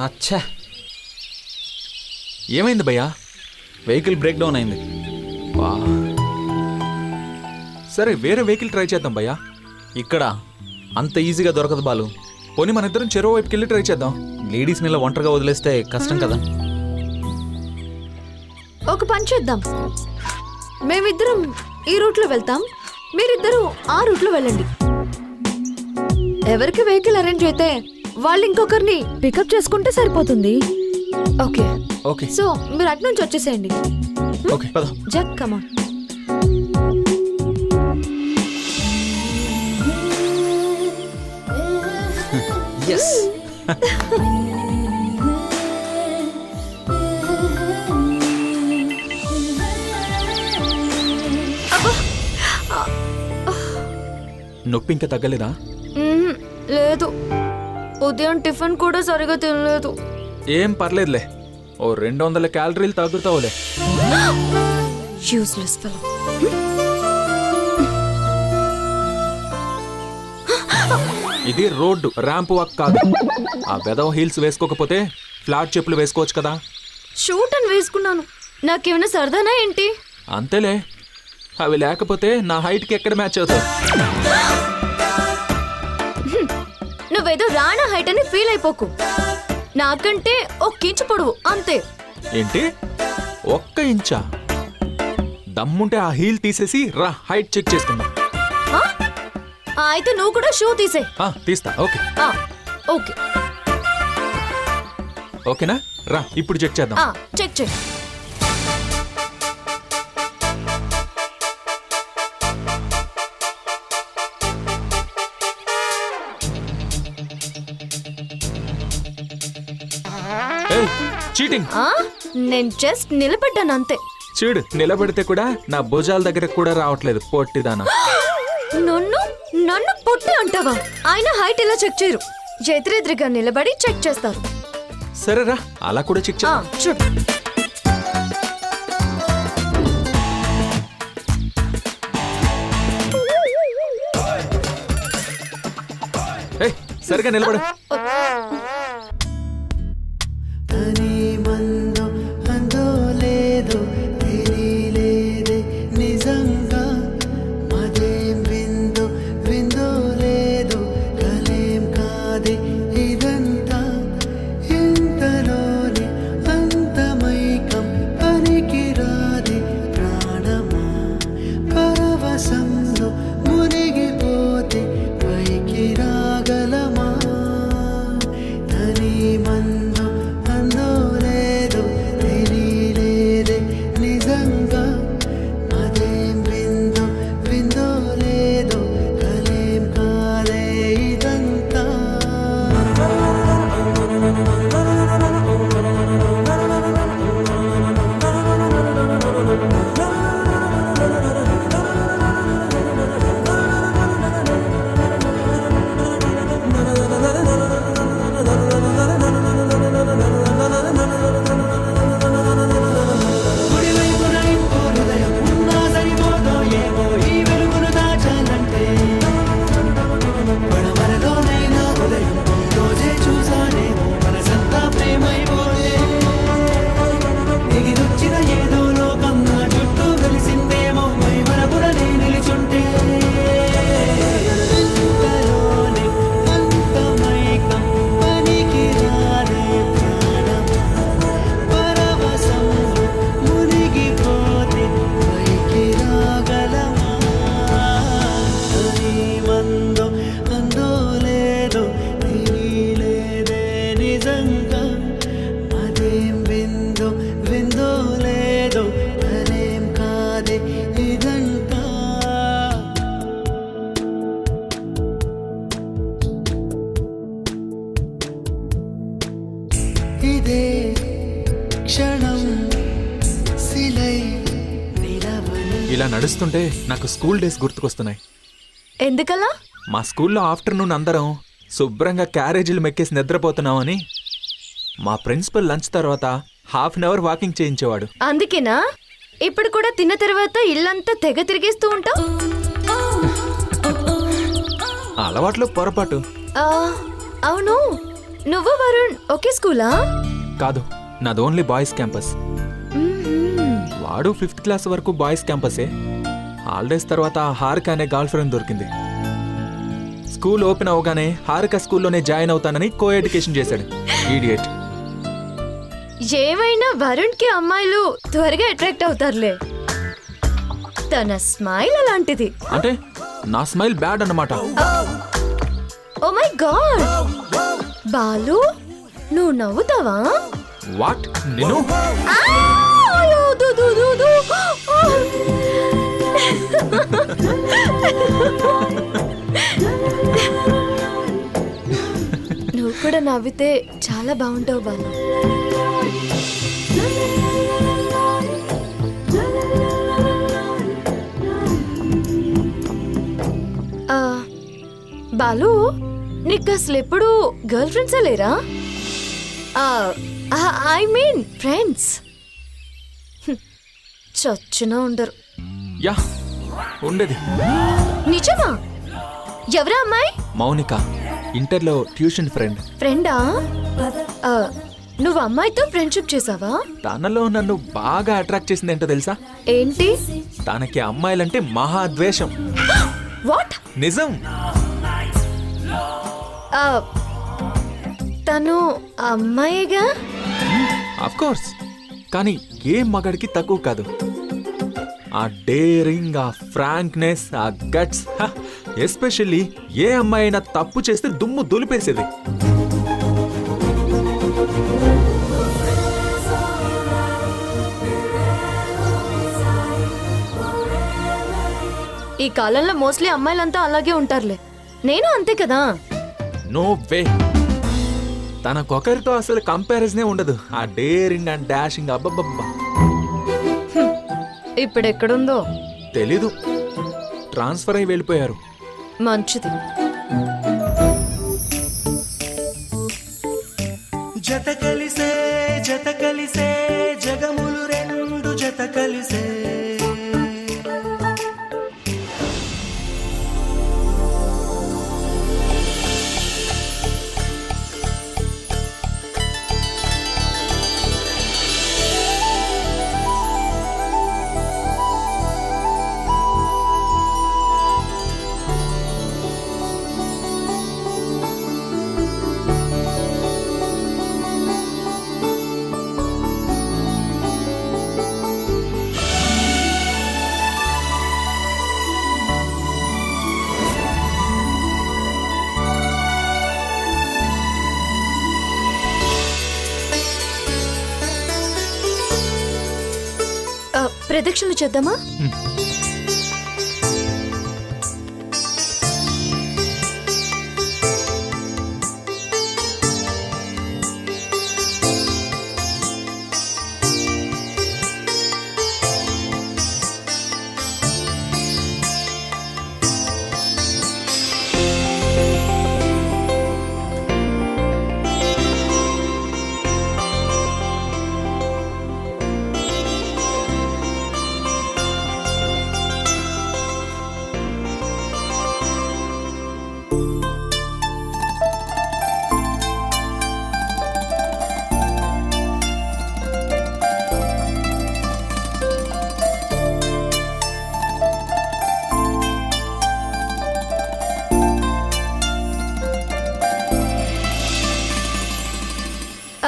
అచ్చా, ఏమైంది భయ్యా? వెహికల్ బ్రేక్ డౌన్ అయింది. వా, సరే వేరే వెహికల్ ట్రై చేద్దాం భయ్యా. ఇక్కడ అంత ఈజీగా దొరకదు బాలు. పోనీ మన ఇద్దరం చెరో వైపుకి వెళ్ళి ట్రై చేద్దాం. లేడీస్ని ఇలా ఒంటరిగా వదిలేస్తే కష్టం కదా. ఒక పని చేద్దాం. మేమిద్దరం ఈ రూట్లో వెళ్తాం, మీరిద్దరూ ఆ రూట్లో వెళ్ళండి. ఎవరికి వెహికల్ అరేంజ్ అయితే వాళ్ళు ఇంకొకరిని పికప్ చేసుకుంటే సరిపోతుంది. ఓకే ఓకే సో మీరు అటు నుంచి వచ్చేసేయండి. ఓకే. జగ్ కమాన్. ఎస్. నొప్పి ఇంకా తగ్గలేదా? మ్మ్, లేదు. ఉదయం టిఫిన్ కూడా సరిగా తినలేదు. ఏం పర్లేదులే, ఓ 200 క్యాలరీలు తగ్గుతావులే. Useless fellow. ఇది రోడ్డు, ర్యాంప్ వాక్ కాదు. ఆ వెదవ హీల్స్ వేసుకోకపోతే ఫ్లాట్ చెప్పులు వేసుకోవచ్చు కదా. షూట్ అని వేసుకున్నాను. నాకేమైనా సరదానా ఏంటి? అంతేలే, అవి లేకపోతే నా హైట్కి ఎక్కడ మ్యాచ్ అవుతావు? నువ్వేదో రాణా హైట్ అని ఫీల్ అయిపోకు. నాకంటే ఒక ఇంచు పొడవు అంతే. ఏంటి 1 ఇంచా? దమ్ముంటే ఆ హీల్ తీసేసి రా, హైట్ చెక్ చేసుకుందాం. ఆ? అయితే నువ్వు కూడా షూ తీసే. తీస్తా. Okay okay. ఓకేనా? రా ఇప్పుడు చెక్ చేద్దాం. Check check. చీటింగ్. నేను జస్ట్ నిలబడ్డాను అంతే. చూడు, నిలబడితే కూడా నా భుజాల దగ్గర కూడా రావట్లేదు పొట్టిదానా. నన్ను నన్ను పొట్టి అంటావా? ఆయన హైట్ ఎలా చెక్ చేయరు, ఎదురెదురుగా నిలబడి చెక్ చేస్తారు. సరేరా, అలా కూడా చెక్ చేద్దాం. చూడు. సరిగా నిలబడు. తని మందో అందో లేదో తెలియలేదే నిజంగా, మదేం విందో విందో లేదో కలేం కాదే ఇదంతా, ఇంతలోనే అంతమైకం పనికి రాదే ప్రాణమా, పరవశంలో మునిగిపోతే పైకి రాగలమా, తని మందో అందో లేదో తెలియలేదే నిజంగా, మదేం విందో విందో లేదో కలేం కాదే ఇదంతా. కుడివైపున ఇంకో హృదయం ఉన్నా సరిపోదో ఏమో ఈ వెలుగును దాచాలంటే, పడమరలోనైనా ఉదయం ఈ రోజే చూసానేమో మనసంతా ప్రేమైపోతే, ఎగిరొచ్చిన ఏదో లోకం నా చుట్టూ వెలిసిందేమో మైమరపురనే నిలిచుంటే, ఇంతలోనే అంతమైకం పనికి రాదే ప్రాణం, పరవశంలో మునిగిపోతే పైకి రాగలమా, తని మందో అందో లేదో తెలియలేదే నిజంగా, అదేం విందో విందో లేదో కలేం కాదే ఇదంతా. ఇదే క్షణం శిలై నిలవని. ఇలా నడుస్తుంటే నాకు స్కూల్ డేస్ గుర్తుకొస్తున్నాయి. ఎందుకలా? మా స్కూల్లో ఆఫ్టర్నూన్ అందరం శుభ్రంగా క్యారేజీలు మెక్కేసి నిద్రపోతున్నామని మా ప్రిన్సిపల్ లంచ్ తర్వాత ½ అన్ అవర్ వాకింగ్ చేయించేవాడు. అందుకేనా ఇప్పుడు కూడా తిన్న తర్వాత ఇల్లంతా తెగ తిరిగేస్తూ ఉంటావు? ఆ అలవాట్లో పొరపాటు. అవును, నువ్వు వరుణ్ ఒకే స్కూలా? కాదు, నాది ఓన్లీ బాయ్స్ క్యాంపస్. వాడు 5th క్లాస్ వరకు బాయ్స్ క్యాంపసే. హాలిడేస్ తర్వాత హారిక అనే గర్ల్ ఫ్రెండ్ దొరికింది. స్కూల్ ఓపెన్ అవగానే హారిక స్కూల్లోనే జాయిన్ అవుతానని కో ఎడ్యుకేషన్ చేశాడు. ఈడియట్. ఏమైనా వరుణ్ కి అమ్మాయిలు త్వరగా అట్రాక్ట్ అవుతారులే. తన స్మైల్ అలాంటిది. అంటే నా స్మైల్ బ్యాడ్ అన్నమాట. ఓ మై గాడ్, బాలు నువ్వు నవ్వుతావా? వాట్? నిన్ను? అయ్యో, దు, దు, దు, దు. నువ్వు కూడా నవ్వితే చాలా బాగుంటావు బాలు. ఆ, బాలు నీకు అసలు ఎప్పుడు గర్ల్ ఫ్రెండ్సే లేరా? I mean friends. చచ్చునా ఉండరు. యా ఉండేది. నిజమా? ఎవరా అమ్మాయి? మౌనిక, ఇంటర్లో ట్యూషన్ ఫ్రెండ్. ఫ్రెండా? నువ్వు అమ్మాయితో ఫ్రెండ్షిప్ చేసావా? తనలో నన్ను బాగా అట్రాక్ట్ చేసింది ఏంటో తెలుసా? ఏంటి? తనకి అమ్మాయిలంటే మహా ద్వేషం. వాట్? నిజం. తను అమ్మాయిగా? ఆఫ్ కోర్స్, కానీ ఏ మగాడికి తక్కువ కాదు. ఆ డేరింగ్, ఆ ఫ్రాంక్నెస్, ఆ గట్స్, ఎస్పెషల్లీ ఏ అమ్మాయి అయినా తప్పు చేస్తే దుమ్ము దులిపేసేది. ఈ కాలంలో మోస్ట్లీ అమ్మాయిలంతా అలాగే ఉంటారులే. నేను అంతే కదా. No way. తనకొకరితో అసలు కంపారిజనే ఉండదు. ఆ డేరింగ్ అండ్ డాషింగ్, అబ్బబ్బబ్బా. ఇప్పుడు ఎక్కడుందో తెలీదు. ట్రాన్స్ఫర్ అయి వెళ్ళిపోయారు. మంచిది. జత కలిసే జగములు రెండు జత కలిసే. ప్రదక్షిణలు చేద్దామా?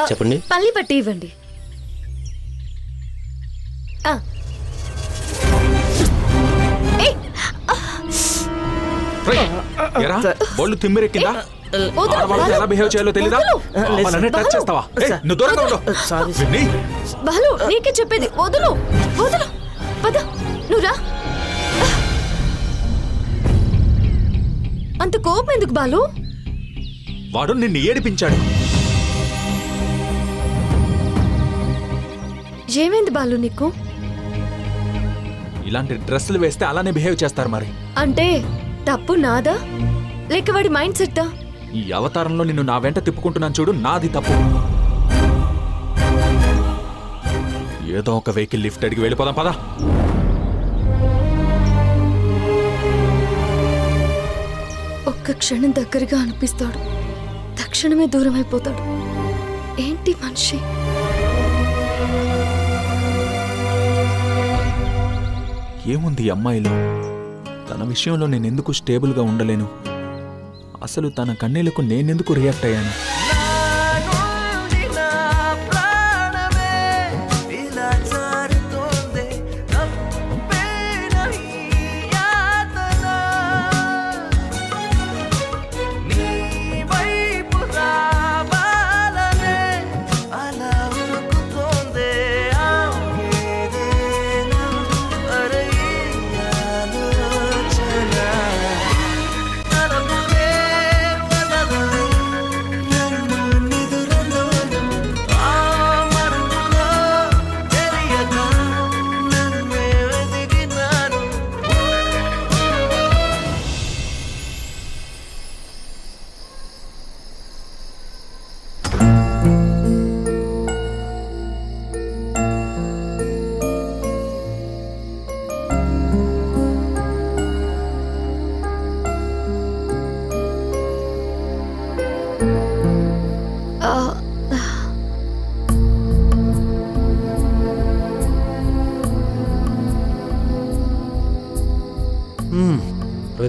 చెప్పండి. పల్లి పట్టి ఇవ్వండి. ఎరా బోళ్ళు తిమ్మిరెక్కిందా? ఆడవాళ్ళతో ఎలా బిహేవ్ చేయాలో తెలీదా? వాళ్ళనే టచ్ చేస్తావా? నువ్వు దూరంగా ఉండు. విన్నీ, బాలు నీకే చెప్పేది. వదులు వదులు. పద నువ్వు రా. అంత కోపం ఎందుకు బాలు? వాడు నిన్ను ఏడిపించాడు. ఏమైంది బాలు నీకు? ఇలాంటి డ్రెస్సులు వేస్తే అలానే బిహేవ్ చేస్తారు మరి. అంటే తప్పు నాదా లేక వాడి మైండ్ సెట్టా? ఈ అవతారంలో నిన్ను నా వెంట తిప్పుకుంటున్నాను చూడు, నాది తప్పు. ఏదో ఒక వెహికల్ లిఫ్ట్ అడిగి వెళ్ళిపోదాం పదా. ఒక్క క్షణం దగ్గరగా అనిపిస్తాడు, తక్షణమే దూరం అయిపోతాడు. ఏంటి మనిషి? ఏముంది ఈ అమ్మాయిలో? తన విషయంలో నేనెందుకు స్టేబుల్గా ఉండలేను? అసలు తన కన్నీళ్లకు నేనెందుకు రియాక్ట్ అయ్యాను?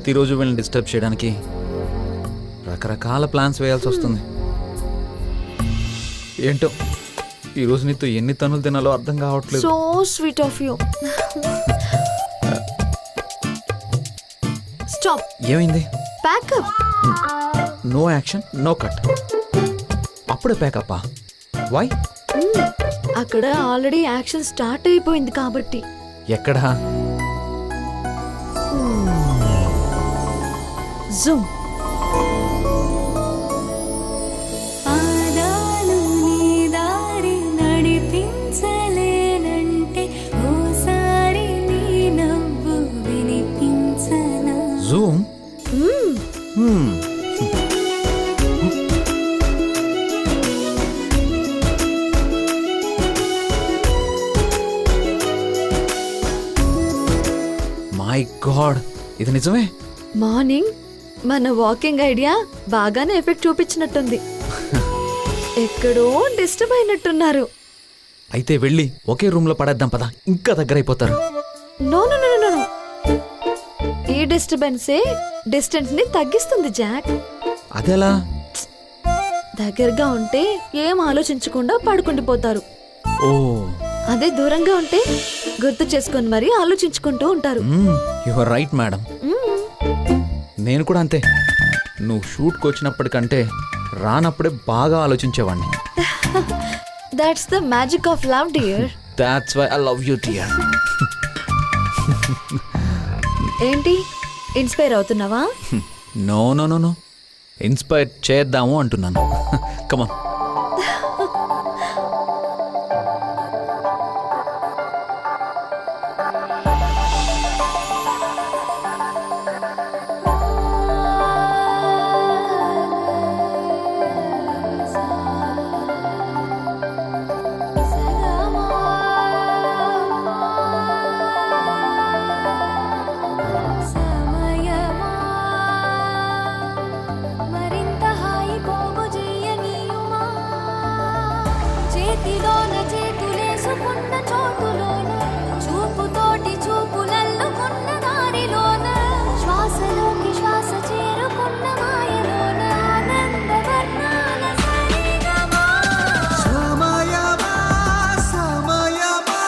ప్రతిరోజు వీళ్ళని డిస్టర్బ్ చేయడానికి రకరకాల ప్లాన్స్ వేయాల్సి వస్తుంది. ఏంటో ఈరోజు నీతో ఎన్ని తనులు తినాలో అర్థం కావట్లేదు. So sweet of you. Stop. ఏమైంది? Pack up. No action no cut. అప్పుడే ప్యాకప్పా? వై? అక్కడ ఆల్రెడీ యాక్షన్ స్టార్ట్ అయిపోయింది కాబట్టి. ఎక్కడా? జూమ్. పాదాలు నీ దారి నడిపించలేనంటే ఓసారి నీ నవ్వు వినిపించనా. జూమ్. మై గాడ్, ఇది నిజమే. మార్నింగ్ మన వాకింగ్ ఐడియా బాగానే ఎఫెక్ట్ చూపించినట్టుంది. ఎక్కడో డిస్టర్బ్ అయినట్టున్నారు. అయితే వెళ్ళి ఒకే రూమ్ లో పడేద్దాం పదా, ఇంకా దగ్గర అయిపోతారు. No no no no no. ఈ డిస్టర్బెన్సే డిస్టెన్స్ ని తగ్గిస్తుంది జాక్. అదెలా? దగ్గరగా ఉంటే ఏం ఆలోచించకుండా పడుకుండిపోతారు. ఓ, అదే దూరంగా ఉంటే గుర్తు చేసుకొని మరీ ఆలోచించుకుంటూ ఉంటారు. You are right madam. నేను కూడా అంతే. నువ్వు షూట్కి వచ్చినప్పటికంటే రానప్పుడే బాగా ఆలోచించేవాడిని. That's the magic of love dear. That's why I love you dear. ఏంటి ఇన్స్పైర్ అవుతున్నావా? No no no no, inspire చేద్దాము అంటున్నాను. కమాన్. సమయమా మరింత హాయి పోగు చేయనీయుమా. చేతిలోన చేతులేసుకున్న చోటులోన చూపుతోటి చూపులల్లుకున్న దారిలోన శ్వాసలోకి శ్వాస చేరుకున్న మాయలోన ఆనంద వర్ణాల సరిగమా. సమయమా సమయమా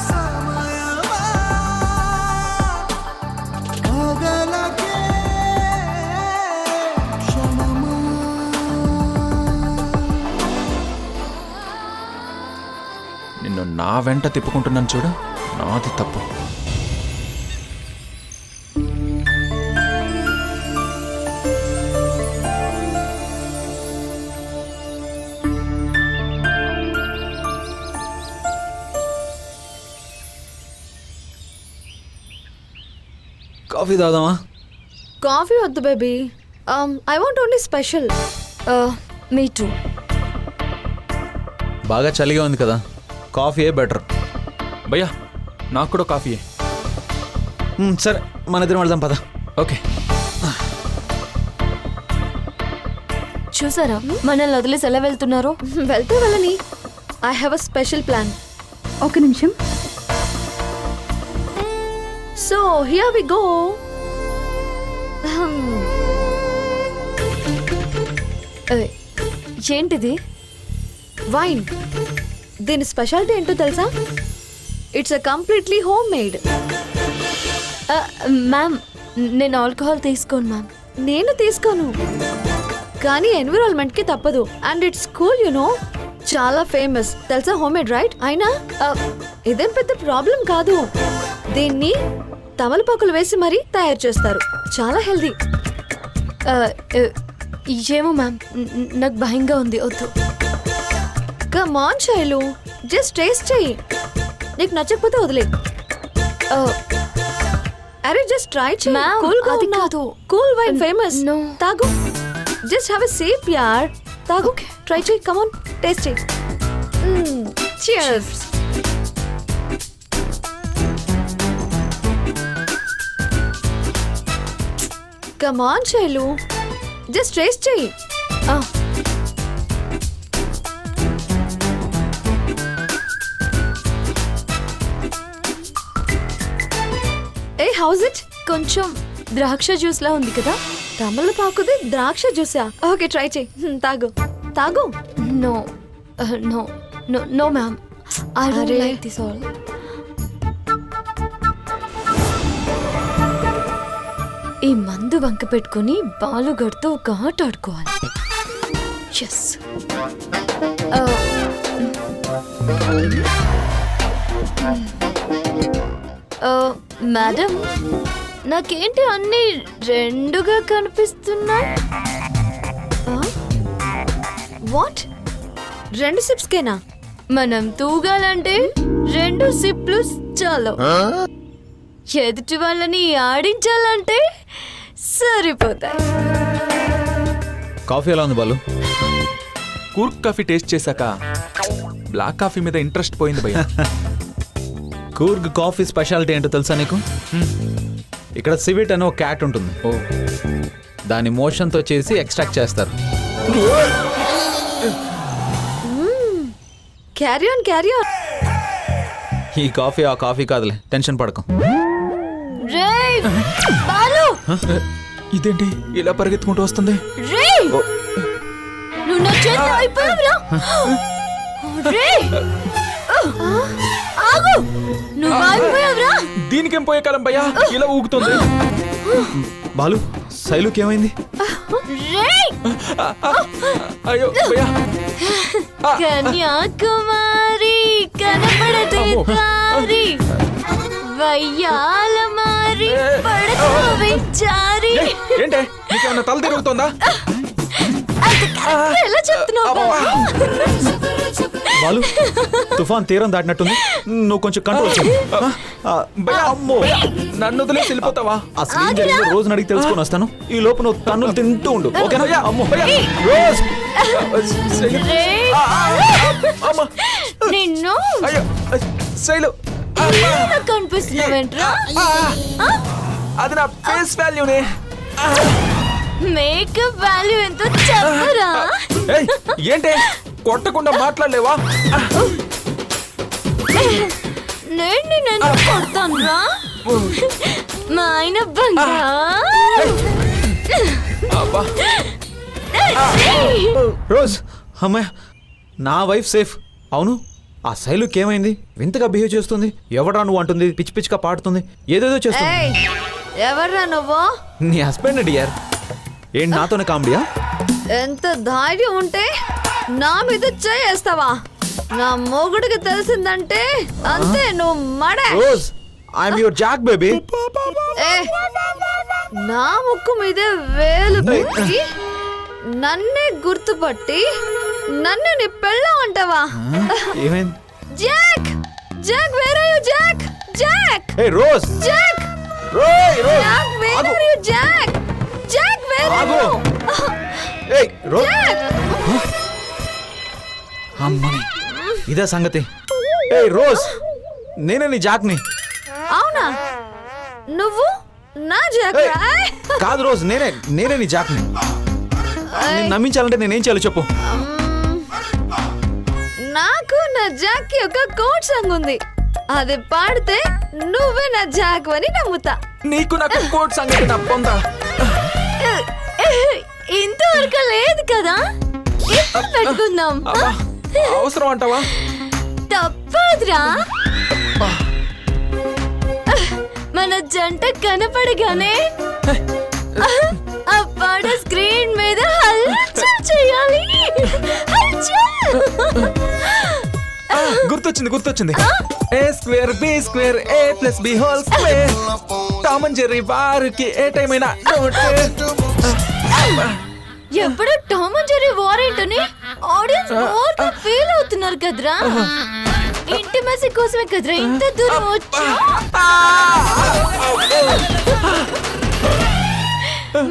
సమయమా కదలకే క్షణమా. నిన్ను నా వెంట తిప్పుకుంటున్నాను చూడు, నాది తప్పు. కాఫీ తాగుదామా? కాఫీ వద్దు baby. I want only special. Me two. బాగా చలిగా ఉంది కదా, కాఫీయే బెటర్. భయ్యా నాకు కూడా కాఫీయే. సరే, మన ఇద్దరం వెళ్దాం పదా. ఓకే. చూసారా మనల్ని వదిలేసి ఎలా వెళ్తున్నారో? వెళ్తే వెళ్ళని. I have a special plan. ఒక నిమిషం. So here we go. ఏంటిది? వైన్. దీని స్పెషాలిటీ ఏంటో తెలుసా? It's a completely home made. Ma'am, నేను ఆల్కహాల్ తీసుకోను మ్యామ్. నేను తీసుకోను, కానీ ఎన్విరాన్మెంట్ కి తప్పదు. And it's cool you know. చాలా ఫేమస్ తెలుసా, హోమ్ మేడ్ రైట్? అయినా ఇదేం పెద్ద ప్రాబ్లం కాదు. దీన్ని తమలపాకులు వేసి మరీ తయారు చేస్తారు. చాలా హెల్దీ. ఏమో మ్యామ్, నాకు భయంగా ఉంది, వద్దు. Come on Shailu, just taste చెయ్యి. నీకు నచ్చకపోతే వదిలే. అరే జస్ట్ ట్రై చెయ్యి. Ma'am, కూల్ గా అది ఉన్నా. కాదు. Cool wine famous. No. తాగు. జస్ట్ హ్యావ్ ఎ సిప్ యార్. తాగు. ట్రై చెయ్యి. కమ్ ఆన్, టేస్ట్ చెయ్యి. Cheers. Come on, Shailu. Just taste చెయ్యి. Hey, how's it? కొంచెం ద్రాక్ష జ్యూస్ లా ఉంది కదా. తమలపాకుది ద్రాక్ష జ్యూసా? ఓకే, ట్రై చేయి. తాగు తాగు. No no no no ma'am, I don't అరే. Like this all. ఈ మందు వంక పెట్టుకుని బాలుగడితో ఒక ఆట ఆడుకోవాలి. ఎస్. మేడం, నాకేంటి అన్ని రెండుగా కనిపిస్తున్నాయి? వాట్? 2 సిప్స్కేనా? మనం తూగాలంటే 2 సిప్లు చాలు. ఎదుటి వాళ్ళని ఆడించాలంటే సరిపోతాయి. కాఫీ ఎలా ఉంది బాలు? కూర్గ్ కాఫీ టేస్ట్ చేశాక బ్లాక్ కాఫీ మీద ఇంట్రెస్ట్ పోయింది భయ్యా. కూర్గ్ కాఫీ స్పెషాలిటీ ఏంటో తెలుసా నీకు? ఇక్కడ సివిట్ అనే ఒక క్యాట్ ఉంటుంది. ఓ, దాని మోషన్తో చేసి ఎక్స్ట్రాక్ట్ చేస్తారు. Carry on carry on. ఈ కాఫీ ఆ కాఫీ కాదులే, టెన్షన్ పడకు. రేయ్ బాలు, ఇదేంటి ఇలా పరిగెత్తుకుంటూ వస్తుంది? రేయ్ నువ్వు నా చేతిలో అయిపోయావురా. రేయ్ ఆగు, నువ్వు అయిపోయావురా. దీనికేం పోయే కాలం భయ్యా, ఇలా ఊగుతుంది. బాలు, శైలుకి ఏమైంది? రేయ్ అయ్యో భయ్యా. కన్యాకుమారి కనపడదే దారి, వయ్యాల మారి పడతావే జారి. ఏంటే నీకేమన్నా తల తిరుగుతుందా? ఎలా చెప్తున్నావు బాలు, తుఫాన్ తీరం దాటినట్టుంది, నువ్వు కొంచెం కంట్రోల్ చేయి. భయ్యా, అమ్మో, నన్ను వదిలేసి వెళ్ళిపోతావా? అసలు ఏం జరిగిందో రోజు అడిగి తెలుసుకొని వస్తాను. ఈ లోపు నువ్వు తన్నులు తింటూ ఉండు, ఓకేనా? భయ్యా, అమ్మో, భయ్యా, రోజ్. రేయ్ అమ్మా, నిన్ను అయ్యో శైలు, ఇలా కనిపిస్తున్నావేంట్రా? అది నా ఫేస్ వాల్యూనే. మేకప్ వాల్యూ ఎంతో చెప్పరా? ఏయ్, ఏంటే కొట్టకుండా మాట్లాడలేవా? నేను నిన్ను కొడతాను రా. మా ఆయన బంగా. అబ్బా, రోజ్, అమ్మాయి, నా వైఫ్ సేఫ్. అవును, ఆ శైలుకి ఏమైంది? వింతగా బిహేవ్ చేస్తుంది. ఎవడా నువ్వు అంటుంది, పిచ్చి పిచ్చిగా పాడుతుంది, ఏదేదో చేస్తుంది. ఏయ్, ఎవర్రా నువ్వు? నీ హస్బెండ్ డియర్. ఏంటి నాతోనే కామెడీయా? ఎంత ధైర్యం ఉంటే నా మీద చేస్తావా? నా మొగుడికి తెలిసిందంటే అంతే, నువ్వు మడే. Rose, I'm your Jack baby. ఏ, నా ముక్కు మీద వేలు పెట్టి నన్నే గుర్తుపట్టి నన్ను నీ పెళ్ళం అంటావా? ఏమైంది? Jack, Jack, where are you? Jack, Jack, ఏ రోజ్, జాక్, రోయ్, Rose, Jack, where are you? Jack, Jack, where are ఆగు. యు? ఏయ్ రోజ్, జాక్. అమ్మని, ఇదే సంగతి. ఏ రోజ్, నేనే నీ జాక్ని. అవునా? నువ్వు నా జాక్? ఏయ్, కాదు రోజ్, నేనే నీ జాక్ని. నేను నమ్మించాలంటే నేనేం చేయాలో చెప్పు. నాకు నా జాక్ కి ఒక కోట్ సాంగ్ ఉంది, అది పాడితే నువ్వే నా జాక్ అని నమ్ముతా. నీకు నాకు కోట్ సంగతి నా పొందా. ఇంతవరకు లేదు కదా, ఇప్పుడు పెట్టుకుందాం. అబ్బా, అవసరం అంటావా? తప్పదురా. మన జంట కనపడగానే ఆ పాట స్క్రీన్ మీద హల్చల్ చేయాలి. హల్చల్. గుర్తొచ్చింది. A square B square A plus B whole square. Tom and Jerry వారికి ఏ టైం అయినా నోటే. ఎప్పుడు టామ్ అండ్ జెర్రీ వారెంట్ అని ఆడియన్స్ ఓవర్గా ఫీల్ అవుతున్నారు కదరా. ఇంటిమసీ కోసమే కదరా ఇంత దూరం వచ్చా.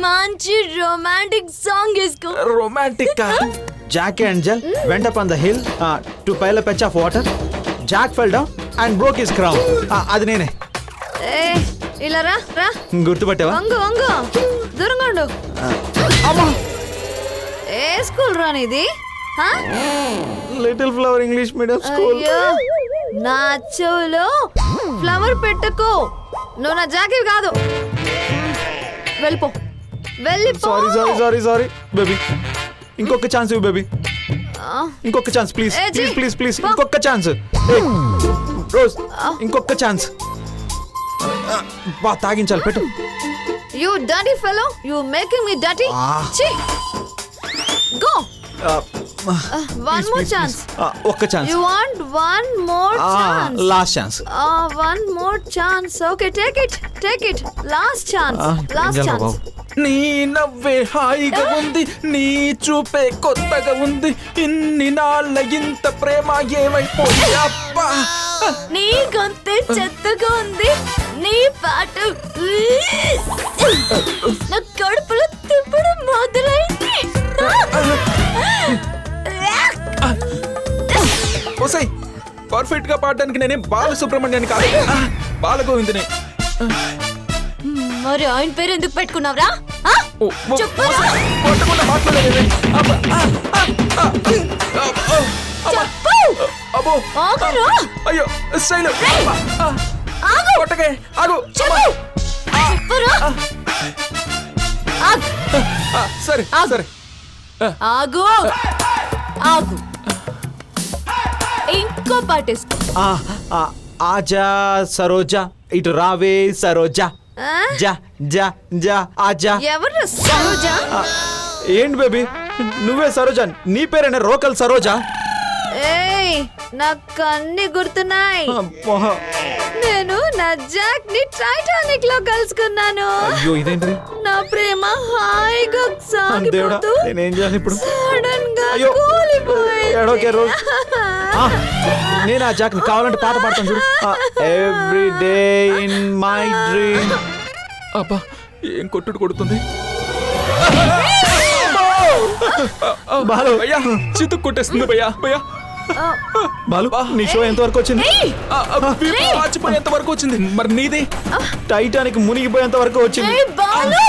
మంచి రొమాంటిక్ సాంగ్ వేసుకో. Romantic. Jack and Jill went up on the hill to pile a patch of water. Jack fell down and broke his crown. అది నేనే. ఏ, ఇలా రా రా. గుర్తుపట్టావా? వంగు వంగు, దూరంగా ఉండు. ఏ స్కూల్ రా నీది? హా? Little flower English medium school. అయ్యో, నా చెవులో ఫ్లవర్ పెట్టుకో. నువ్వు నా జాకీ కాదు. వెళ్ళిపో వెళ్ళిపో sorry sorry sorry sorry baby ఇంకొక ఛాన్స్ ఇవ్వు బేబీ ఇంకొక ఛాన్స్ ప్లీజ్ ఏ, జీ. ప్లీజ్ ప్లీజ్ ప్లీజ్ ఇంకొక ఛాన్స్ రోజ్ ఇంకొక ఛాన్స్ బా తాగించాలి పెట్టు you dirty fellow you making me dirty go one more chance ఒక్క chance you want one more chance last chance one more chance okay take it last chance last chance నీ నవ్వే హాయిగా ఉంది, నీ చూపే కొత్తగా ఉంది, ఇన్ని నాళ్ళ ఇంత ప్రేమ ఏమైపోయి అబ్బా. నీ గొంతే చెత్తగా ఉంది, నీ పాట నా కడుపులో తిప్పడం మొదలైంది. ఓసై పర్ఫెక్ట్ గా పాడడానికి నేనేం బాలసుబ్రహ్మణ్యాన్ని కాదు, బాలగోవిందని. మరి ఆయన పేరు ఎందుకు పెట్టుకున్నావురా? చెప్పు. కొట్టకుండా మాట్లాడలేదే. చెప్పు. అబ్బో ఆగురా. అయ్యో శైలు ఆగు. కొట్టకే ఆగు. చెప్పు. చెప్పురా. ఆగు. సరే సరే ఆగు. ఆగు. ఇంకో పాటేసుకో. ఆజా సరోజా ఇటు రావే సరోజా జా జా జా ఆజా ఎవరు సరోజా? ఏంటి బేబీ నువ్వే సరోజా, నీ పేరేనా రోకల్ సరోజా? ఏయ్ నాకు అన్ని గుర్తున్నాయి. నేను నా జాక్ ని టైటానిక్ లో కలుసుకున్నాను. అయ్యో ఇదేంటి నా ప్రేమ హాయిగా దేవుడా సాగిపోతూ నేనేం చేయాలి ఇప్పుడు? సడన్ గా అయ్యో. కూలిపోయింది. ఏడోకే రోజ్. నేను ఆ జాక్ ని కావాలంటే పాట పాడతాను చూడు. Every day in my dream. అబ్బా ఏం కొట్టుడు కొడుతుంది. బాలు భయ్యా చితుకు కొట్టేస్తుంది భయ్యా. భయ్యా బాలు నీ షో ఎంత వరకు వచ్చింది? వాచిపోయేంత వరకు వచ్చింది. మరి నీది? టైటానిక్ మునిగిపోయేంత వరకు వచ్చింది. ఏయ్ బాలు.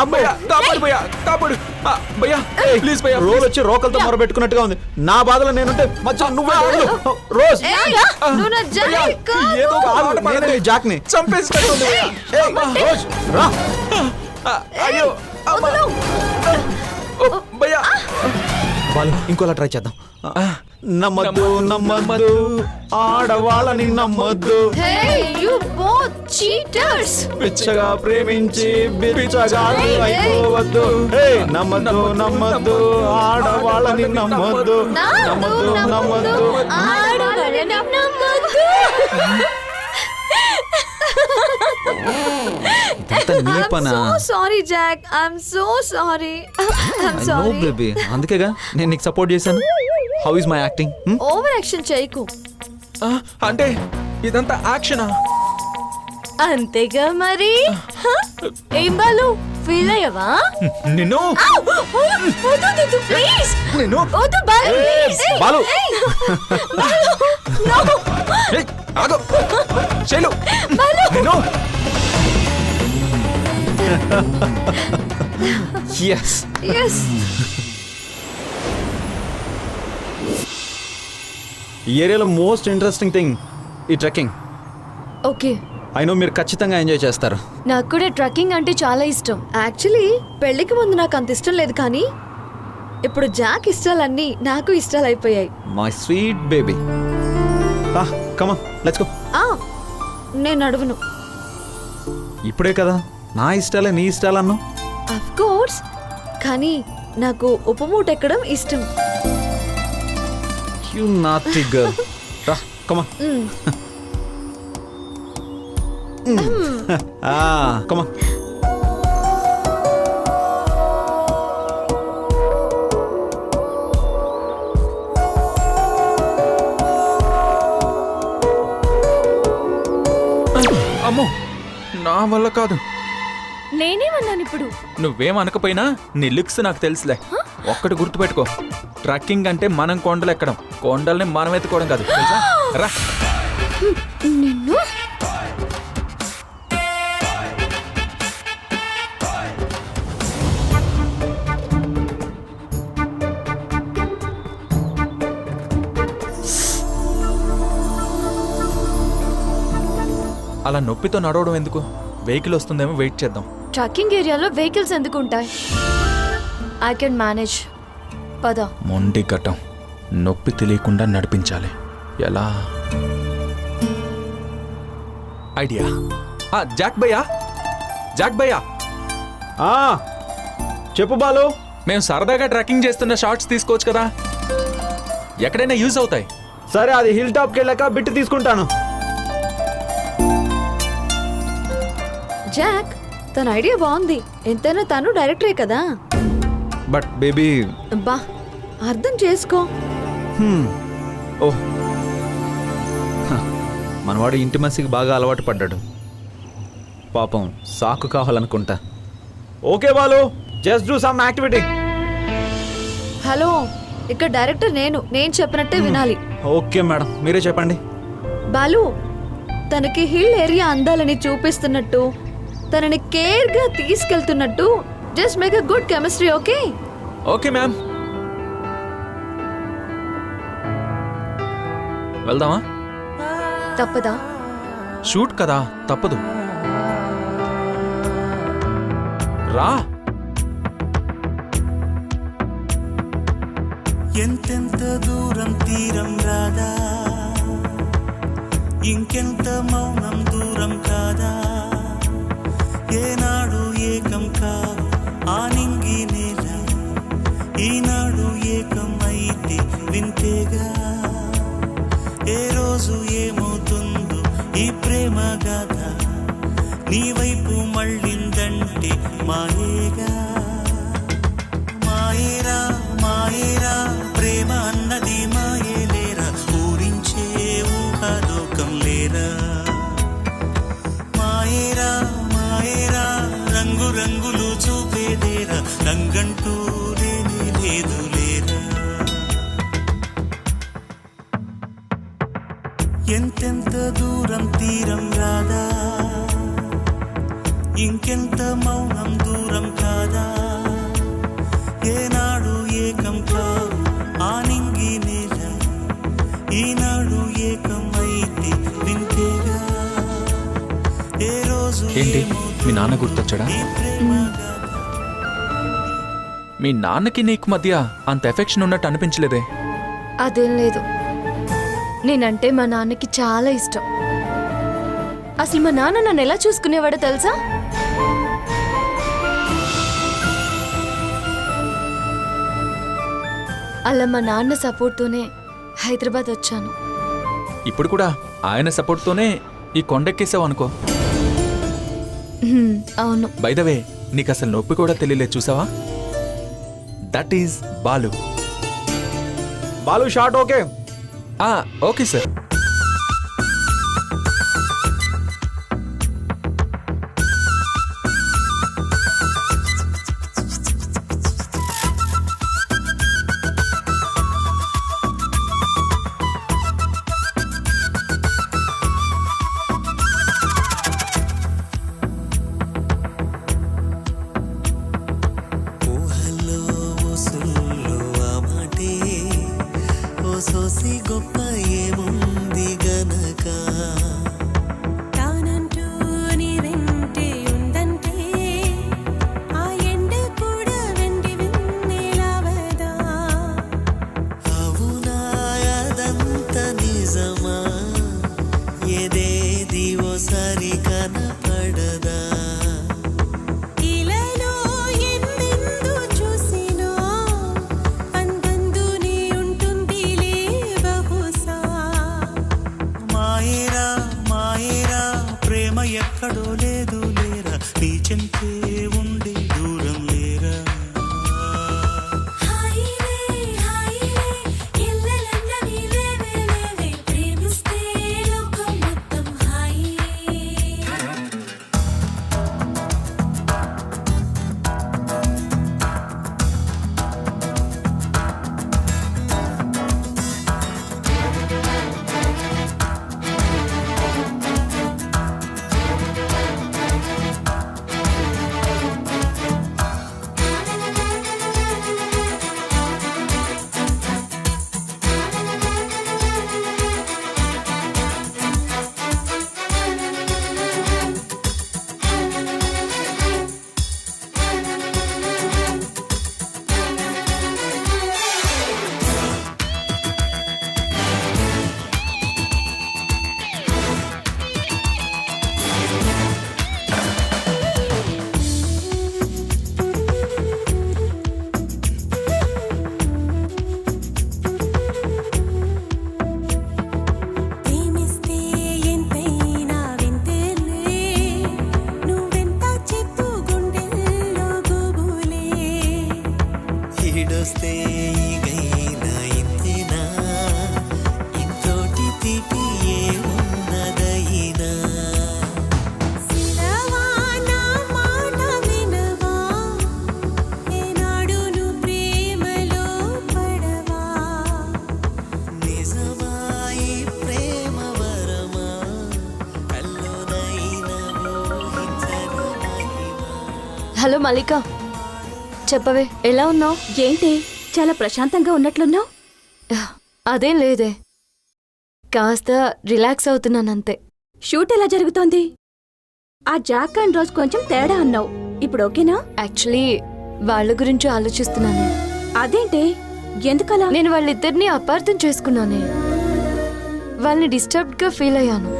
అమ్మయ్యా కాపాడు భయ్యా కాపాడు. భయ్యా ప్లీజ్ భయ్యా. రోల్ వచ్చి రోకలతో మొరబెట్టుకున్నట్టుగా ఉంది. నా బాధలో నేనుంటే మధ్య నువ్వే వదలు. రోజ్ ఏయ్, నువ్వు నా జాక్ కాదు. ఏదో ఒక ఆడు, నేనే నీ జాక్ ని చంపేసినట్టుంది భయ్యా. ఏయ్, రోజ్ రా. అయ్యో అమ్మా. ఓ, భయ్యా బాలు ఇంకోలా ట్రై చేద్దాం. నమ్మద్దు నమ్మద్దు ఆడవాళ్ళని నమ్మద్దు, Hey, you both cheaters. పిచ్చగా ప్రేమించి బిచ్చగా అయిపోవద్దు. నమ్మద్దు నమ్మద్దు ఆడవాళ్ళని నమ్మద్దు, నమ్మద్దు నమ్మద్దు. ఆడవాళ్ళని నమ్మొద్దు. ఇదంతా నీ I'm పనా? so sorry, Jack. I'm so sorry. I'm no sorry. Baby, అందుకేగా నేను నీకు సపోర్ట్ చేశాను. How is my acting? Over action చేయకు. అంటే ఇదంతా యాక్షనా? అంతేగా మరి. హ? ఏం బాలు ఫీల్ అయ్యావా? నిన్ను ప్లీజ్ నిన్ను వద్దు బాలు. please. ఏయ్, బాలు. ఏయ్, బాలు, no. ఏయ్, ఆగు శైలు నిన్ను. Yes. Yes. ఈ ఏరియాలో మోస్ట్ ఇంట్రెస్టింగ్ థింగ్ ఈ ట్రెక్కింగ్. ఓకే ఐ నో మీరు ఖచ్చితంగా ఎంజాయ్ చేస్తారు. నాకు కూడా ట్రెక్కింగ్ అంటే చాలా ఇష్టం. యాక్చువల్లీ పెళ్లికి ముందు నాకు అంత ఇష్టం లేదు, కానీ ఇప్పుడు జాక్ ఇష్టాలన్నీ నాకు ఇష్టాలు అయిపోయాయి. My sweet baby. Come on let's go. నేను అడుగును. ఇప్పుడే కదా నా ఇష్టాలే నీ ఇష్టాలన్నా. అఫ్ కోర్స్, కానీ నాకు ఉపమూట ఎక్కడం ఇష్టం. You naughty girl. రా కమ్ ఆన్. Come on. అమ్మో నా వల్ల కాదు. నేనేమన్నాను ఇప్పుడు? నువ్వేం అనకపోయినా నీ లుక్స్ నాకు తెలుసులే. ఒక్కటి గుర్తుపెట్టుకో, ట్రెక్కింగ్ అంటే మనం కొండలు ఎక్కడం, కొండల్ని మనం ఎత్తుకోవడం కాదు తెలుసా? రా. నిన్ను అలా నొప్పితో నడవడం ఎందుకు? వెహికల్ వస్తుందేమో, వెయిట్ చేద్దాం. ట్రక్కింగ్ ఏరియాలో వెహికల్స్ ఎందుకు ఉంటాయి? I can manage. పద. మొండి ఘట్టం, నొప్పి తెలియకుండా నడిపించాలి. ఎలా? ఐడియా. జాక్ భయ్యా, జాక్ భయ్యా, చెప్పు బాలు. మేము సరదాగా ట్రెక్కింగ్ చేస్తున్న షార్ట్స్ తీసుకోవచ్చు కదా, ఎక్కడైనా యూజ్ అవుతాయి. సరే, అది హిల్ టాప్కి వెళ్ళాక బిట్ తీసుకుంటాను. జాక్, తన ఐడియా బాగుంది. ఎంతైనా తను డైరెక్టరే కదా. But baby. బా, అర్థం చేసుకో. ఓహ్, మనవాడు ఇంటిమసీకి బాగా అలవాటు పడ్డాడు. పాపం సాకు కావాలనుకుంటా. Okay Balu, just do some activity. Hello, ఇక్కడ డైరెక్టర్ నేను చెప్పినట్టే వినాలి. ఓకే మేడం, మీరే చెప్పండి. బాలు, తనకి హిల్ ఏరియా అందాలని చూపిస్తున్నట్టు, తనని కేర్గా తీసుకెళ్తున్నట్టు just make a good chemistry. Okay? Okay ma'am. వెళ్దామా? తప్పదా? షూట్ కదా, తప్పదు. రా. ఎంతెంత దూరం తీరం రాదా, ఇంకెంత మౌనం దూరం కాదా, ఏనాడు ఏకం కావు ఆనింగి నేల, ఈనాడు ఏకం అయితే వింతేగా, ఏ రోజు ఏమవుతుందో ఈ ప్రేమ గాథ, నీ వైపు మళ్ళిందంటే మాయేగా. మాయేరా మాయేరా ప్రేమ అన్నది మాయేలేరా, ఊరించే ఊహాలోకం లేరా. మాయేరా మాయేరా రంగు రంగులు చూపేదేరా, రంగంటూ లేనే లేదు లేరా. ఎంతెంత దూరం తీరం రాదా, ఇంకెంత మౌనం దూరం కాదా, ఏనాడు ఏకం కావు ఆనింగి నేల, ఈనాడు ఏకం అయితే వింతేగా, ఏ రోజు ఏంటి, మీ నాన్న గుర్తొచ్చాడా? మీ నాన్నకి నీకు మధ్య అంత ఎఫెక్షన్ ఉన్నట్టు అనిపించలేదే? అదేం లేదు. నేనంటే మా నాన్నకి చాలా ఇష్టం. అసలు మా నాన్న నన్ను ఎలా చూసుకునేవాడో తెలుసా? అలా మా నాన్న సపోర్ట్తోనే హైదరాబాద్ వచ్చాను. ఇప్పుడు కూడా ఆయన సపోర్ట్తోనే ఈ కొండెక్కేసావు అనుకో. అవును. బై ద వే, నీకు అసలు నొప్పి కూడా తెలియలేదు, చూసావా? That is Balu. Balu shot okay? Okay sir. సోసి గొప్ప ఏముంది గనక, తానంటూ నీ వెంటే ఉందంటే ఆ ఎండ కూడా వెండి వెన్నెలవదా. అవునా అదంత నిజమా, ఏదేది ఓసారి కనపడదా. ఎక్కడో లేదు లేరా, నీ చెంతే ఉండి దూరం లేరా. హలో మల్లిక, చెప్పవే ఎలా ఉన్నావు? ఏంటి చాలా ప్రశాంతంగా ఉన్నట్లున్నావు? అదేం లేదే, కాస్త రిలాక్స్ అవుతున్నానంతే. షూట్ ఎలా జరుగుతోంది? ఆ జాక్ అండ్ రోజ్ కొంచెం తేడా అన్నావు, ఇప్పుడు ఓకేనా? యాక్చువల్లీ వాళ్ళ గురించి ఆలోచిస్తున్నానే. అదేంటి, ఎందుకలా? నేను వాళ్ళిద్దరిని అపార్థం చేసుకున్నానే. వాళ్ళని డిస్టర్బ్డ్గా ఫీల్ అయ్యాను.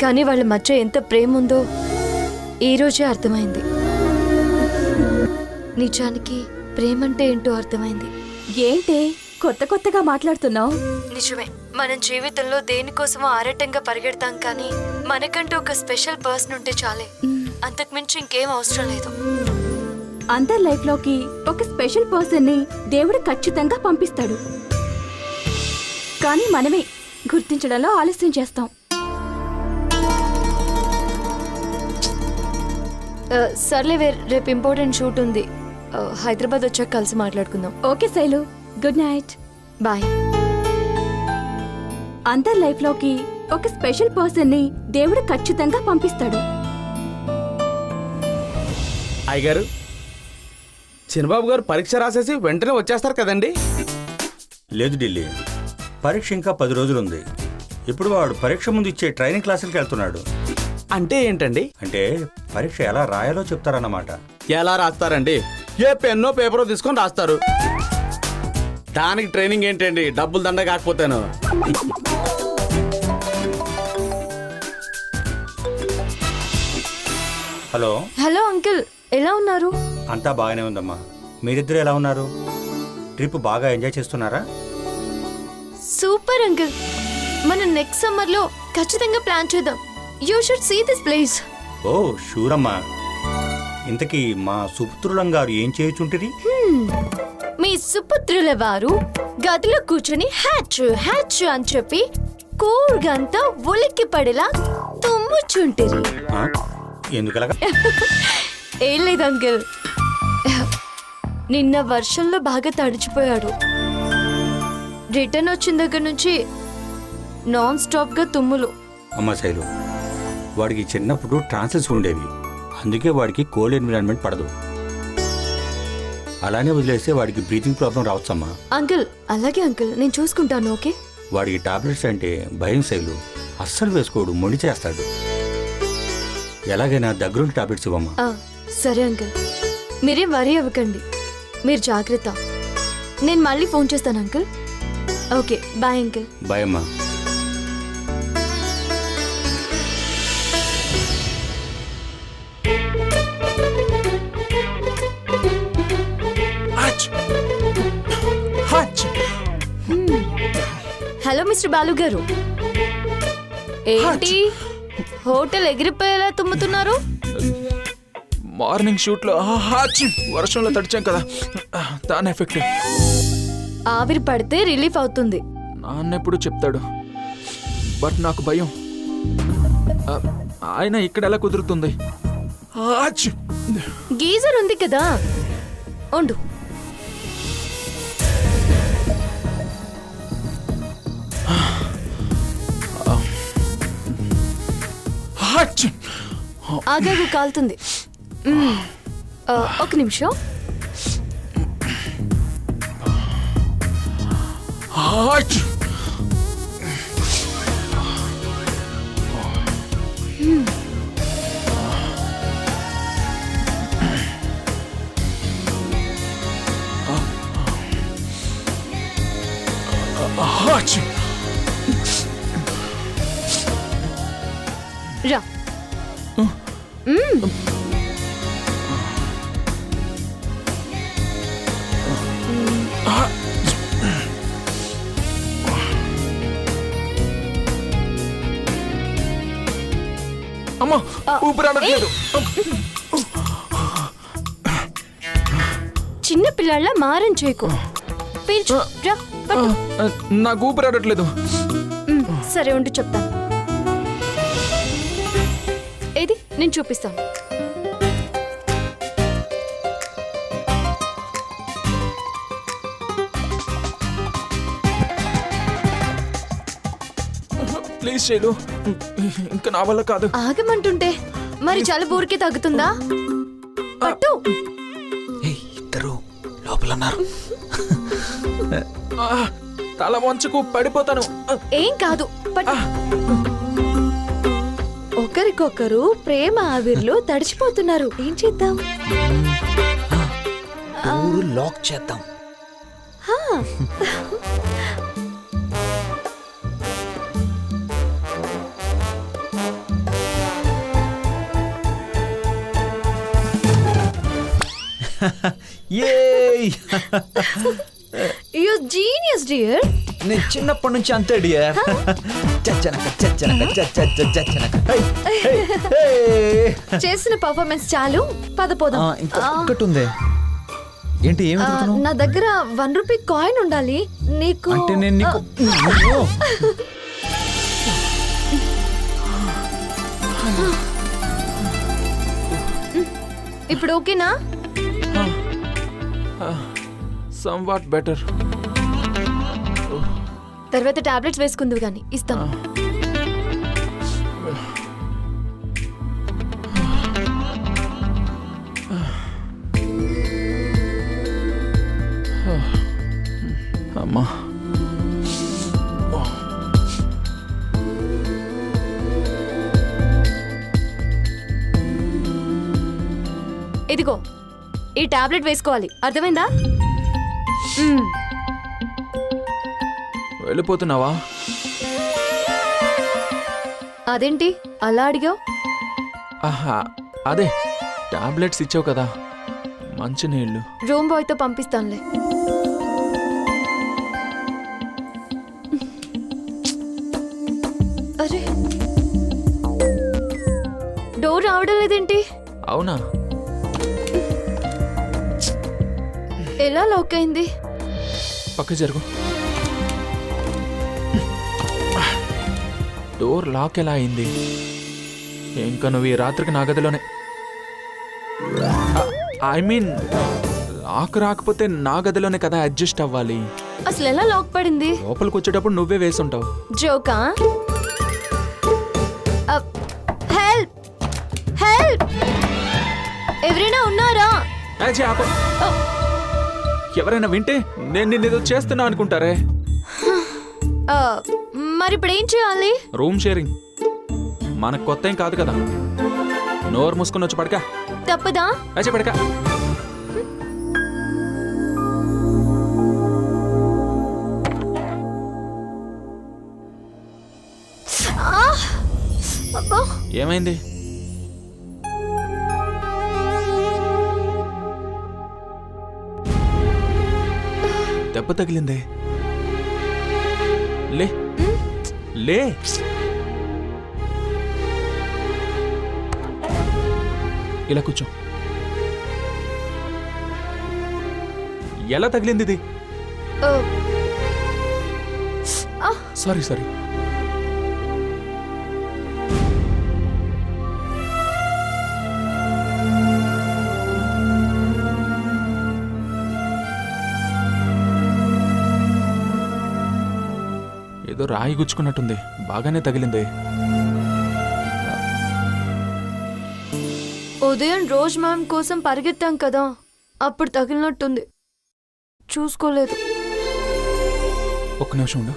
కానీ వాళ్ళ మధ్య ఎంత ప్రేమ ఉందో ఈ రోజే అర్థమైంది. నిజానికి ప్రేమంటే ఏంటో అర్థమైంది. ఏంటి కొత్త కొత్తగా మాట్లాడుతున్నావు? నిజమే, మనం జీవితంలో దేనికోసమో ఆరాటంగా పరిగెడతాం, కానీ మనకంటూ ఒక స్పెషల్ పర్సన్ ఉంటే చాలే. అంతకుమించి ఇంకేం అవసరం లేదు. అందరి లైఫ్ లోకి ఒక స్పెషల్ పర్సన్ ని దేవుడు ఖచ్చితంగా పంపిస్తాడు, కానీ మనమే గుర్తించడంలో ఆలస్యం చేస్తాం. సర్లే, రేపు ఇంపార్టెంట్ షూట్ ఉంది. హైదరాబాద్ వచ్చాక కలిసి మాట్లాడుకుందాం. Okay Shailu, good night. Bye. అందరి లైఫ్ లోకి ఒక స్పెషల్ పర్సన్ ని దేవుడు ఖచ్చితంగా పంపిస్తాడు. అయ్యగారు, చిన్నబాబు గారు పరీక్ష రాసేసి వెంటనే వచ్చేస్తారు కదండి? లేదు ఢిల్లీ, పరీక్ష ఇంకా 10 రోజులుంది. ఇప్పుడు వాడు పరీక్ష ముందు ఇచ్చే ట్రైనింగ్ క్లాసులకి వెళ్తున్నాడు. అంటే ఏంటండి? అంటే పరీక్ష ఎలా రాయాలో చెప్తారన్నమాట. ఎలా రాస్తారండి? ఏ పెన్నో పేపరో తీసుకొని రాస్తారు. దానికి ట్రైనింగ్ ఏంటండి? డబ్బులు దండ కాకపోతేను. హలో హలో అంకిల్, ఎలా ఉన్నారు? అంతా బాగానే ఉందమ్మా. మీరిద్దరు ఎలా ఉన్నారు? ట్రిప్ బాగా ఎంజాయ్ చేస్తున్నారా? సూపర్ అంకిల్, మనం నెక్స్ట్ సమ్మర్ లో ఖచ్చితంగా ప్లాన్ చేద్దాం. You should see this place. Oh షూరమ్మా. ఇంతకీ మా సుపుత్రులం గారు ఏం చేయుచుంటిరి? మీ సుపుత్రుల వారు గదిలో కూర్చొని హ్యాచ్ హ్యాచ్ అని చెప్పి కూర్గంతా ఉలిక్కి పడేలా తుమ్ముచుంటిరి. ఆ? ఎందుకలాగా? ఏం లేదు అంకిల్, నిన్న వర్షంలో బాగా తడిచిపోయాడు. రిటర్న్ వచ్చిన దగ్గర నుంచి నాన్ స్టాప్ గా తుమ్ములు. అమ్మ శైలు, వాడికి చిన్నప్పుడు ట్రాన్సిల్స్ ఉండేవి, అందుకే వాడికి కోల్డ్ ఎన్విరాన్మెంట్ పడదు. అలానే వదిలేస్తే వాడికి బ్రీతింగ్ ప్రాబ్లం రావచ్చమ్మా. అంకిల్, అలాగే అంకిల్, నేను చూసుకుంటాను. ఓకే? వాడికి టాబ్లెట్స్ అంటే భయం శైలు, అస్సలు వేసుకోడు, మొండి చేస్తాడు. ఎలాగైనా దగ్గరుండి టాబ్లెట్స్ ఇవ్వమ్మా. సరే అంకిల్, మీరేం వరీ అవ్వకండి, మీరు జాగ్రత్త. నేను మళ్ళీ ఫోన్ చేస్తాను uncle. Okay, bye uncle. Bye అమ్మా. హలో మిస్టర్ బాలు గారు, ఏంటి హోటల్ ఎగిరిపోయేలా తుమ్ముతున్నారు? మార్నింగ్ షూట్లో వర్షంలో తడిచాం కదా, దాని ఎఫెక్ట్. ఆవిరి పడితే రిలీఫ్ అవుతుంది. నాన్న ఎప్పుడు చెప్తాడు, బట్ నాకు భయం. ఆయన ఇక్కడ ఎలా కుదురుతుంది? గీజర్ ఉంది కదా, ఉండు. ఆగాగు, కాలుతుంది. ఒక నిమిషం. రా. అమ్మా, ఊపిరాడట్లేదు. చిన్న పిల్లల మారం చేయకు. పీల్చు, రా, పట్టు. నాకు ఊపిరాడట్లేదు. సరే ఉండి చెప్తాను. ఏది, నేను చూపిస్తాను. ప్లీజ్ శైలు, ఇంకా నా వల్ల కాదు. ఆగమంటుంటే మరి జలుబు ఊరికే తగ్గుతుందా? పట్టు. ఇద్దరు లోపల ఉన్నారు. తల వంచుకు పడిపోతాను. ఏం కాదు పట్టు. ఒకరికొకరు ప్రేమ ఆవిర్లు తడిచిపోతున్నారు. ఏం చేద్దాం? డోరు లాక్ చేద్దాం. ఏయ్! You genius dear. నేను చిన్నప్పటి నుంచి అంతే డియర్. చచ్చనక చచ్చనక చచ్చనక. చేసిన పర్ఫార్మెన్స్ చాలు, పదపోదాం. ఇంకొకటి ఉంది. ఏంటి ఏమి అడుగుతున్నావు? నా దగ్గర 1 రూపీ కాయిన్ ఉండాలి. నీకు అంటే నేను నీకు ఇప్పుడు ఓకేనా? Somewhat better. తర్వాత టాబ్లెట్స్ వేసుకుందువు గాని ఇస్తాం. అమ్మా, ఇదిగో ఈ టాబ్లెట్ వేసుకోవాలి, అర్థమైందా? వెళ్ళిపోతున్నావా? అదేంటి అలా అడిగావు? ఆహా, అదే టాబ్లెట్స్ ఇచ్చావు కదా, మంచినీళ్ళు. రూమ్ బాయ్తో పంపిస్తానులే. అరే డోర్ రావడం లేదేంటి? అవునా? ఎలా లాక్ అయింది? పక్క జరుగు. డోర్ లాక్ ఎలా అయింది? ఇంకా నువ్వు ఈ రాత్రికి నా గదిలోనే. ఐ మీన్ లాక్ రాకపోతే నా గదిలోనే కదా అడ్జస్ట్ అవ్వాలి. అసలు ఎలా లాక్ పడింది? లోపలికి వచ్చేటప్పుడు నువ్వే వేసుంటావు. జోకా? హెల్ప్ హెల్ప్, ఎవరైనా ఉన్నారా? ఎవరైనా వింటే నేను నిన్నేదో చేస్తున్నా అనుకుంటారే. మరి ఇప్పుడు ఏం చేయాలి? రూమ్ షేరింగ్ మనకు కొత్త ఏం కాదు కదా. నోరు మూసుకుని వచ్చి పడక. తప్పదా? వచ్చి పడక. ఏమైంది? దెబ్బ తగిలిందే. లే లే. ఇలా కూర్చో. ఎలా తగిలింది ఇది? Sorry sorry. ఏదో రాయి గుచ్చుకున్నట్టుంది. బాగానే తగిలింది. ఉదయం రోజ్ మ్యామ్ కోసం పరిగెత్తాం కదా, అప్పుడు తగిలినట్టుంది. చూసుకోలేదు. ఒక్క నిమిషం ఉండు.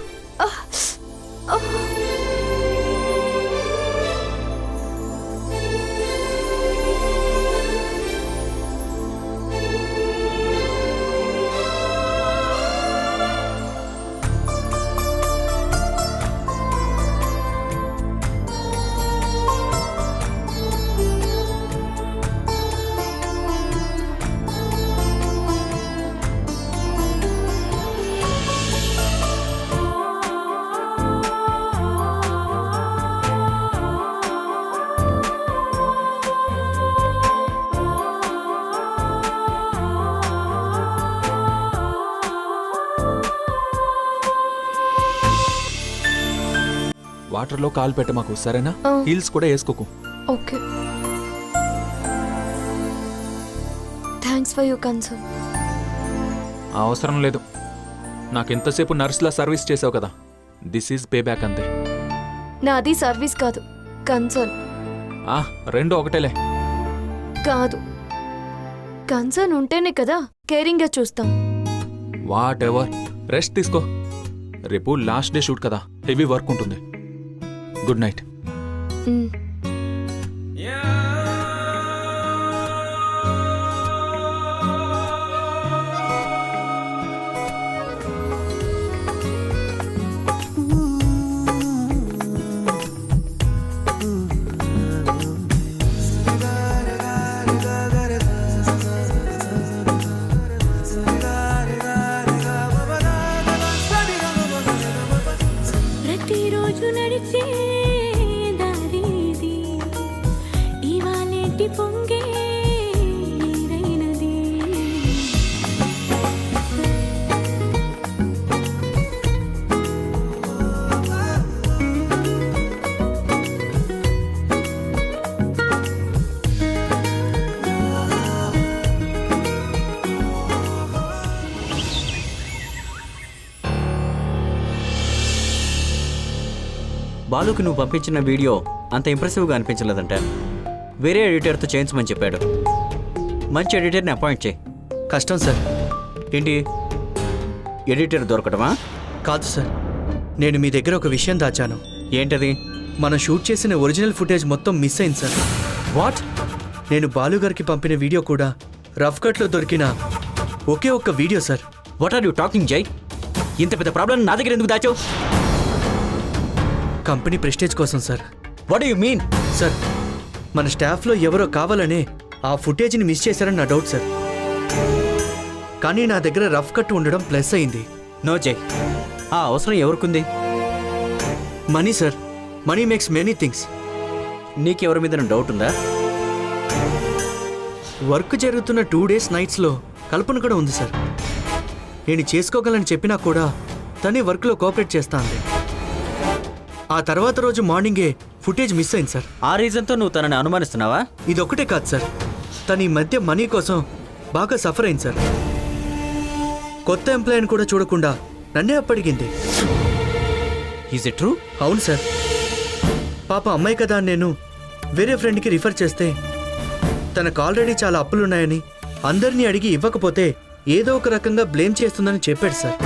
వాటర్లో కాలు పెట్ట మాకు, సరేనా? హీల్స్ కూడా వేసుకోకు. Okay, thanks for your concern. అవసరం లేదు. నాకెంతసేపు నర్సులా సర్వీస్ చేసావు కదా, దిస్ ఈజ్ పే బ్యాక్ అంతే. నాది సర్వీస్ కాదు, కన్సర్న్. రెండు ఒకటేలే. కాదు, కన్సర్న్ ఉంటేనే కదా కేరింగ్గా చూస్తాం. వాట్ ఎవర్, రెస్ట్ తీసుకో. రేపు లాస్ట్ డే షూట్ కదా, హెవీ వర్క్ ఉంటుంది. Good night. మ్. ప్రతిరోజు నడిచే దారిది ఇవాళేటి పొంగే నీరైనది. బాలుకి నువ్వు పంపించిన వీడియో అంత ఇంప్రెసివ్గా అనిపించలేదంట. వేరే ఎడిటర్తో చేయించమని చెప్పాడు. మంచి ఎడిటర్ని అపాయింట్ చేయి. కష్టం సార్. ఏంటి, ఎడిటర్ దొరకటమా? కాదు సార్, నేను మీ దగ్గర ఒక విషయం దాచాను. ఏంటది? మనం షూట్ చేసిన ఒరిజినల్ ఫుటేజ్ మొత్తం మిస్ అయింది సార్. వాట్? నేను బాలుగారికి పంపిన వీడియో కూడా రఫ్ కట్లో దొరికిన ఒకే ఒక్క video sir. What are you talking Jai? ఇంత పెద్ద ప్రాబ్లం నా దగ్గర ఎందుకు దాచావు? కంపెనీ ప్రెస్టేజ్ కోసం sir. What you mean? Sir, మన స్టాఫ్లో ఎవరో కావాలనే ఆ ఫుటేజ్ని మిస్ చేశారని నా డౌట్ సార్. కానీ నా దగ్గర రఫ్ కట్ ఉండడం ప్లస్ అయింది. నో జై, ఆ అవసరం ఎవరికుంది? Money sir. Money makes many things. నీకెవరి మీద డౌట్ ఉందా? వర్క్ జరుగుతున్న 2 days నైట్స్లో కల్పన కూడా ఉంది సార్. నేను చేసుకోగలని చెప్పినా కూడా తనే వర్క్లో కోఆపరేట్ చేస్తా అంది. ఆ తర్వాత రోజు మార్నింగే ఫుటేజ్ మిస్ అయింది సార్. ఆ రీజన్తో నువ్వు తనని అనుమానిస్తున్నావా? ఇదొక్కటే కాదు సార్, తను ఈ మధ్య మనీ కోసం బాగా సఫర్ అయింది సార్. కొత్త ఎంప్లాయీని కూడా చూడకుండా నన్నే అప్పడిగింది. Is it true? అవును సార్. పాప అమ్మాయి కదా అని నేను వేరే ఫ్రెండ్కి రిఫర్ చేస్తే తనకు ఆల్రెడీ చాలా అప్పులున్నాయని అందరినీ అడిగి ఇవ్వకపోతే ఏదో ఒక రకంగా బ్లేమ్ చేస్తుందని చెప్పాడు సార్.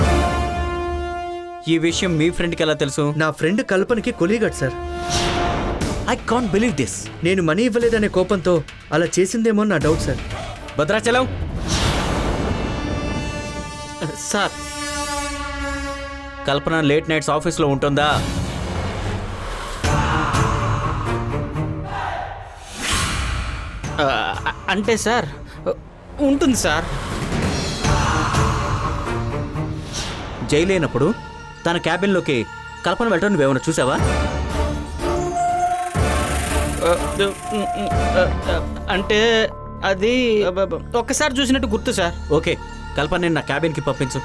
ఈ విషయం మీ ఫ్రెండ్కి ఎలా తెలుసు? నా ఫ్రెండ్ కల్పనకి కొలీగడ్ sir. I can't believe this. నేను మనీ ఇవ్వలేదనే కోపంతో అలా చేసిందేమో నా doubt sir. Bhadrachalam sir, Kalpana late nights ఆఫీస్లో ఉంటుందా? అంటే సార్ ఉంటుంది సార్. జైలైనప్పుడు తన క్యాబిన్లోకి కల్పన వెళ్ళటం నువ్వేమైనా చూసావా? అంటే అది ఒక్కసారి చూసినట్టు గుర్తు సార్. ఓకే, కల్పన నేను నా క్యాబిన్కి పంపించు.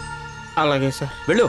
అలాగే సార్. వెళ్ళు.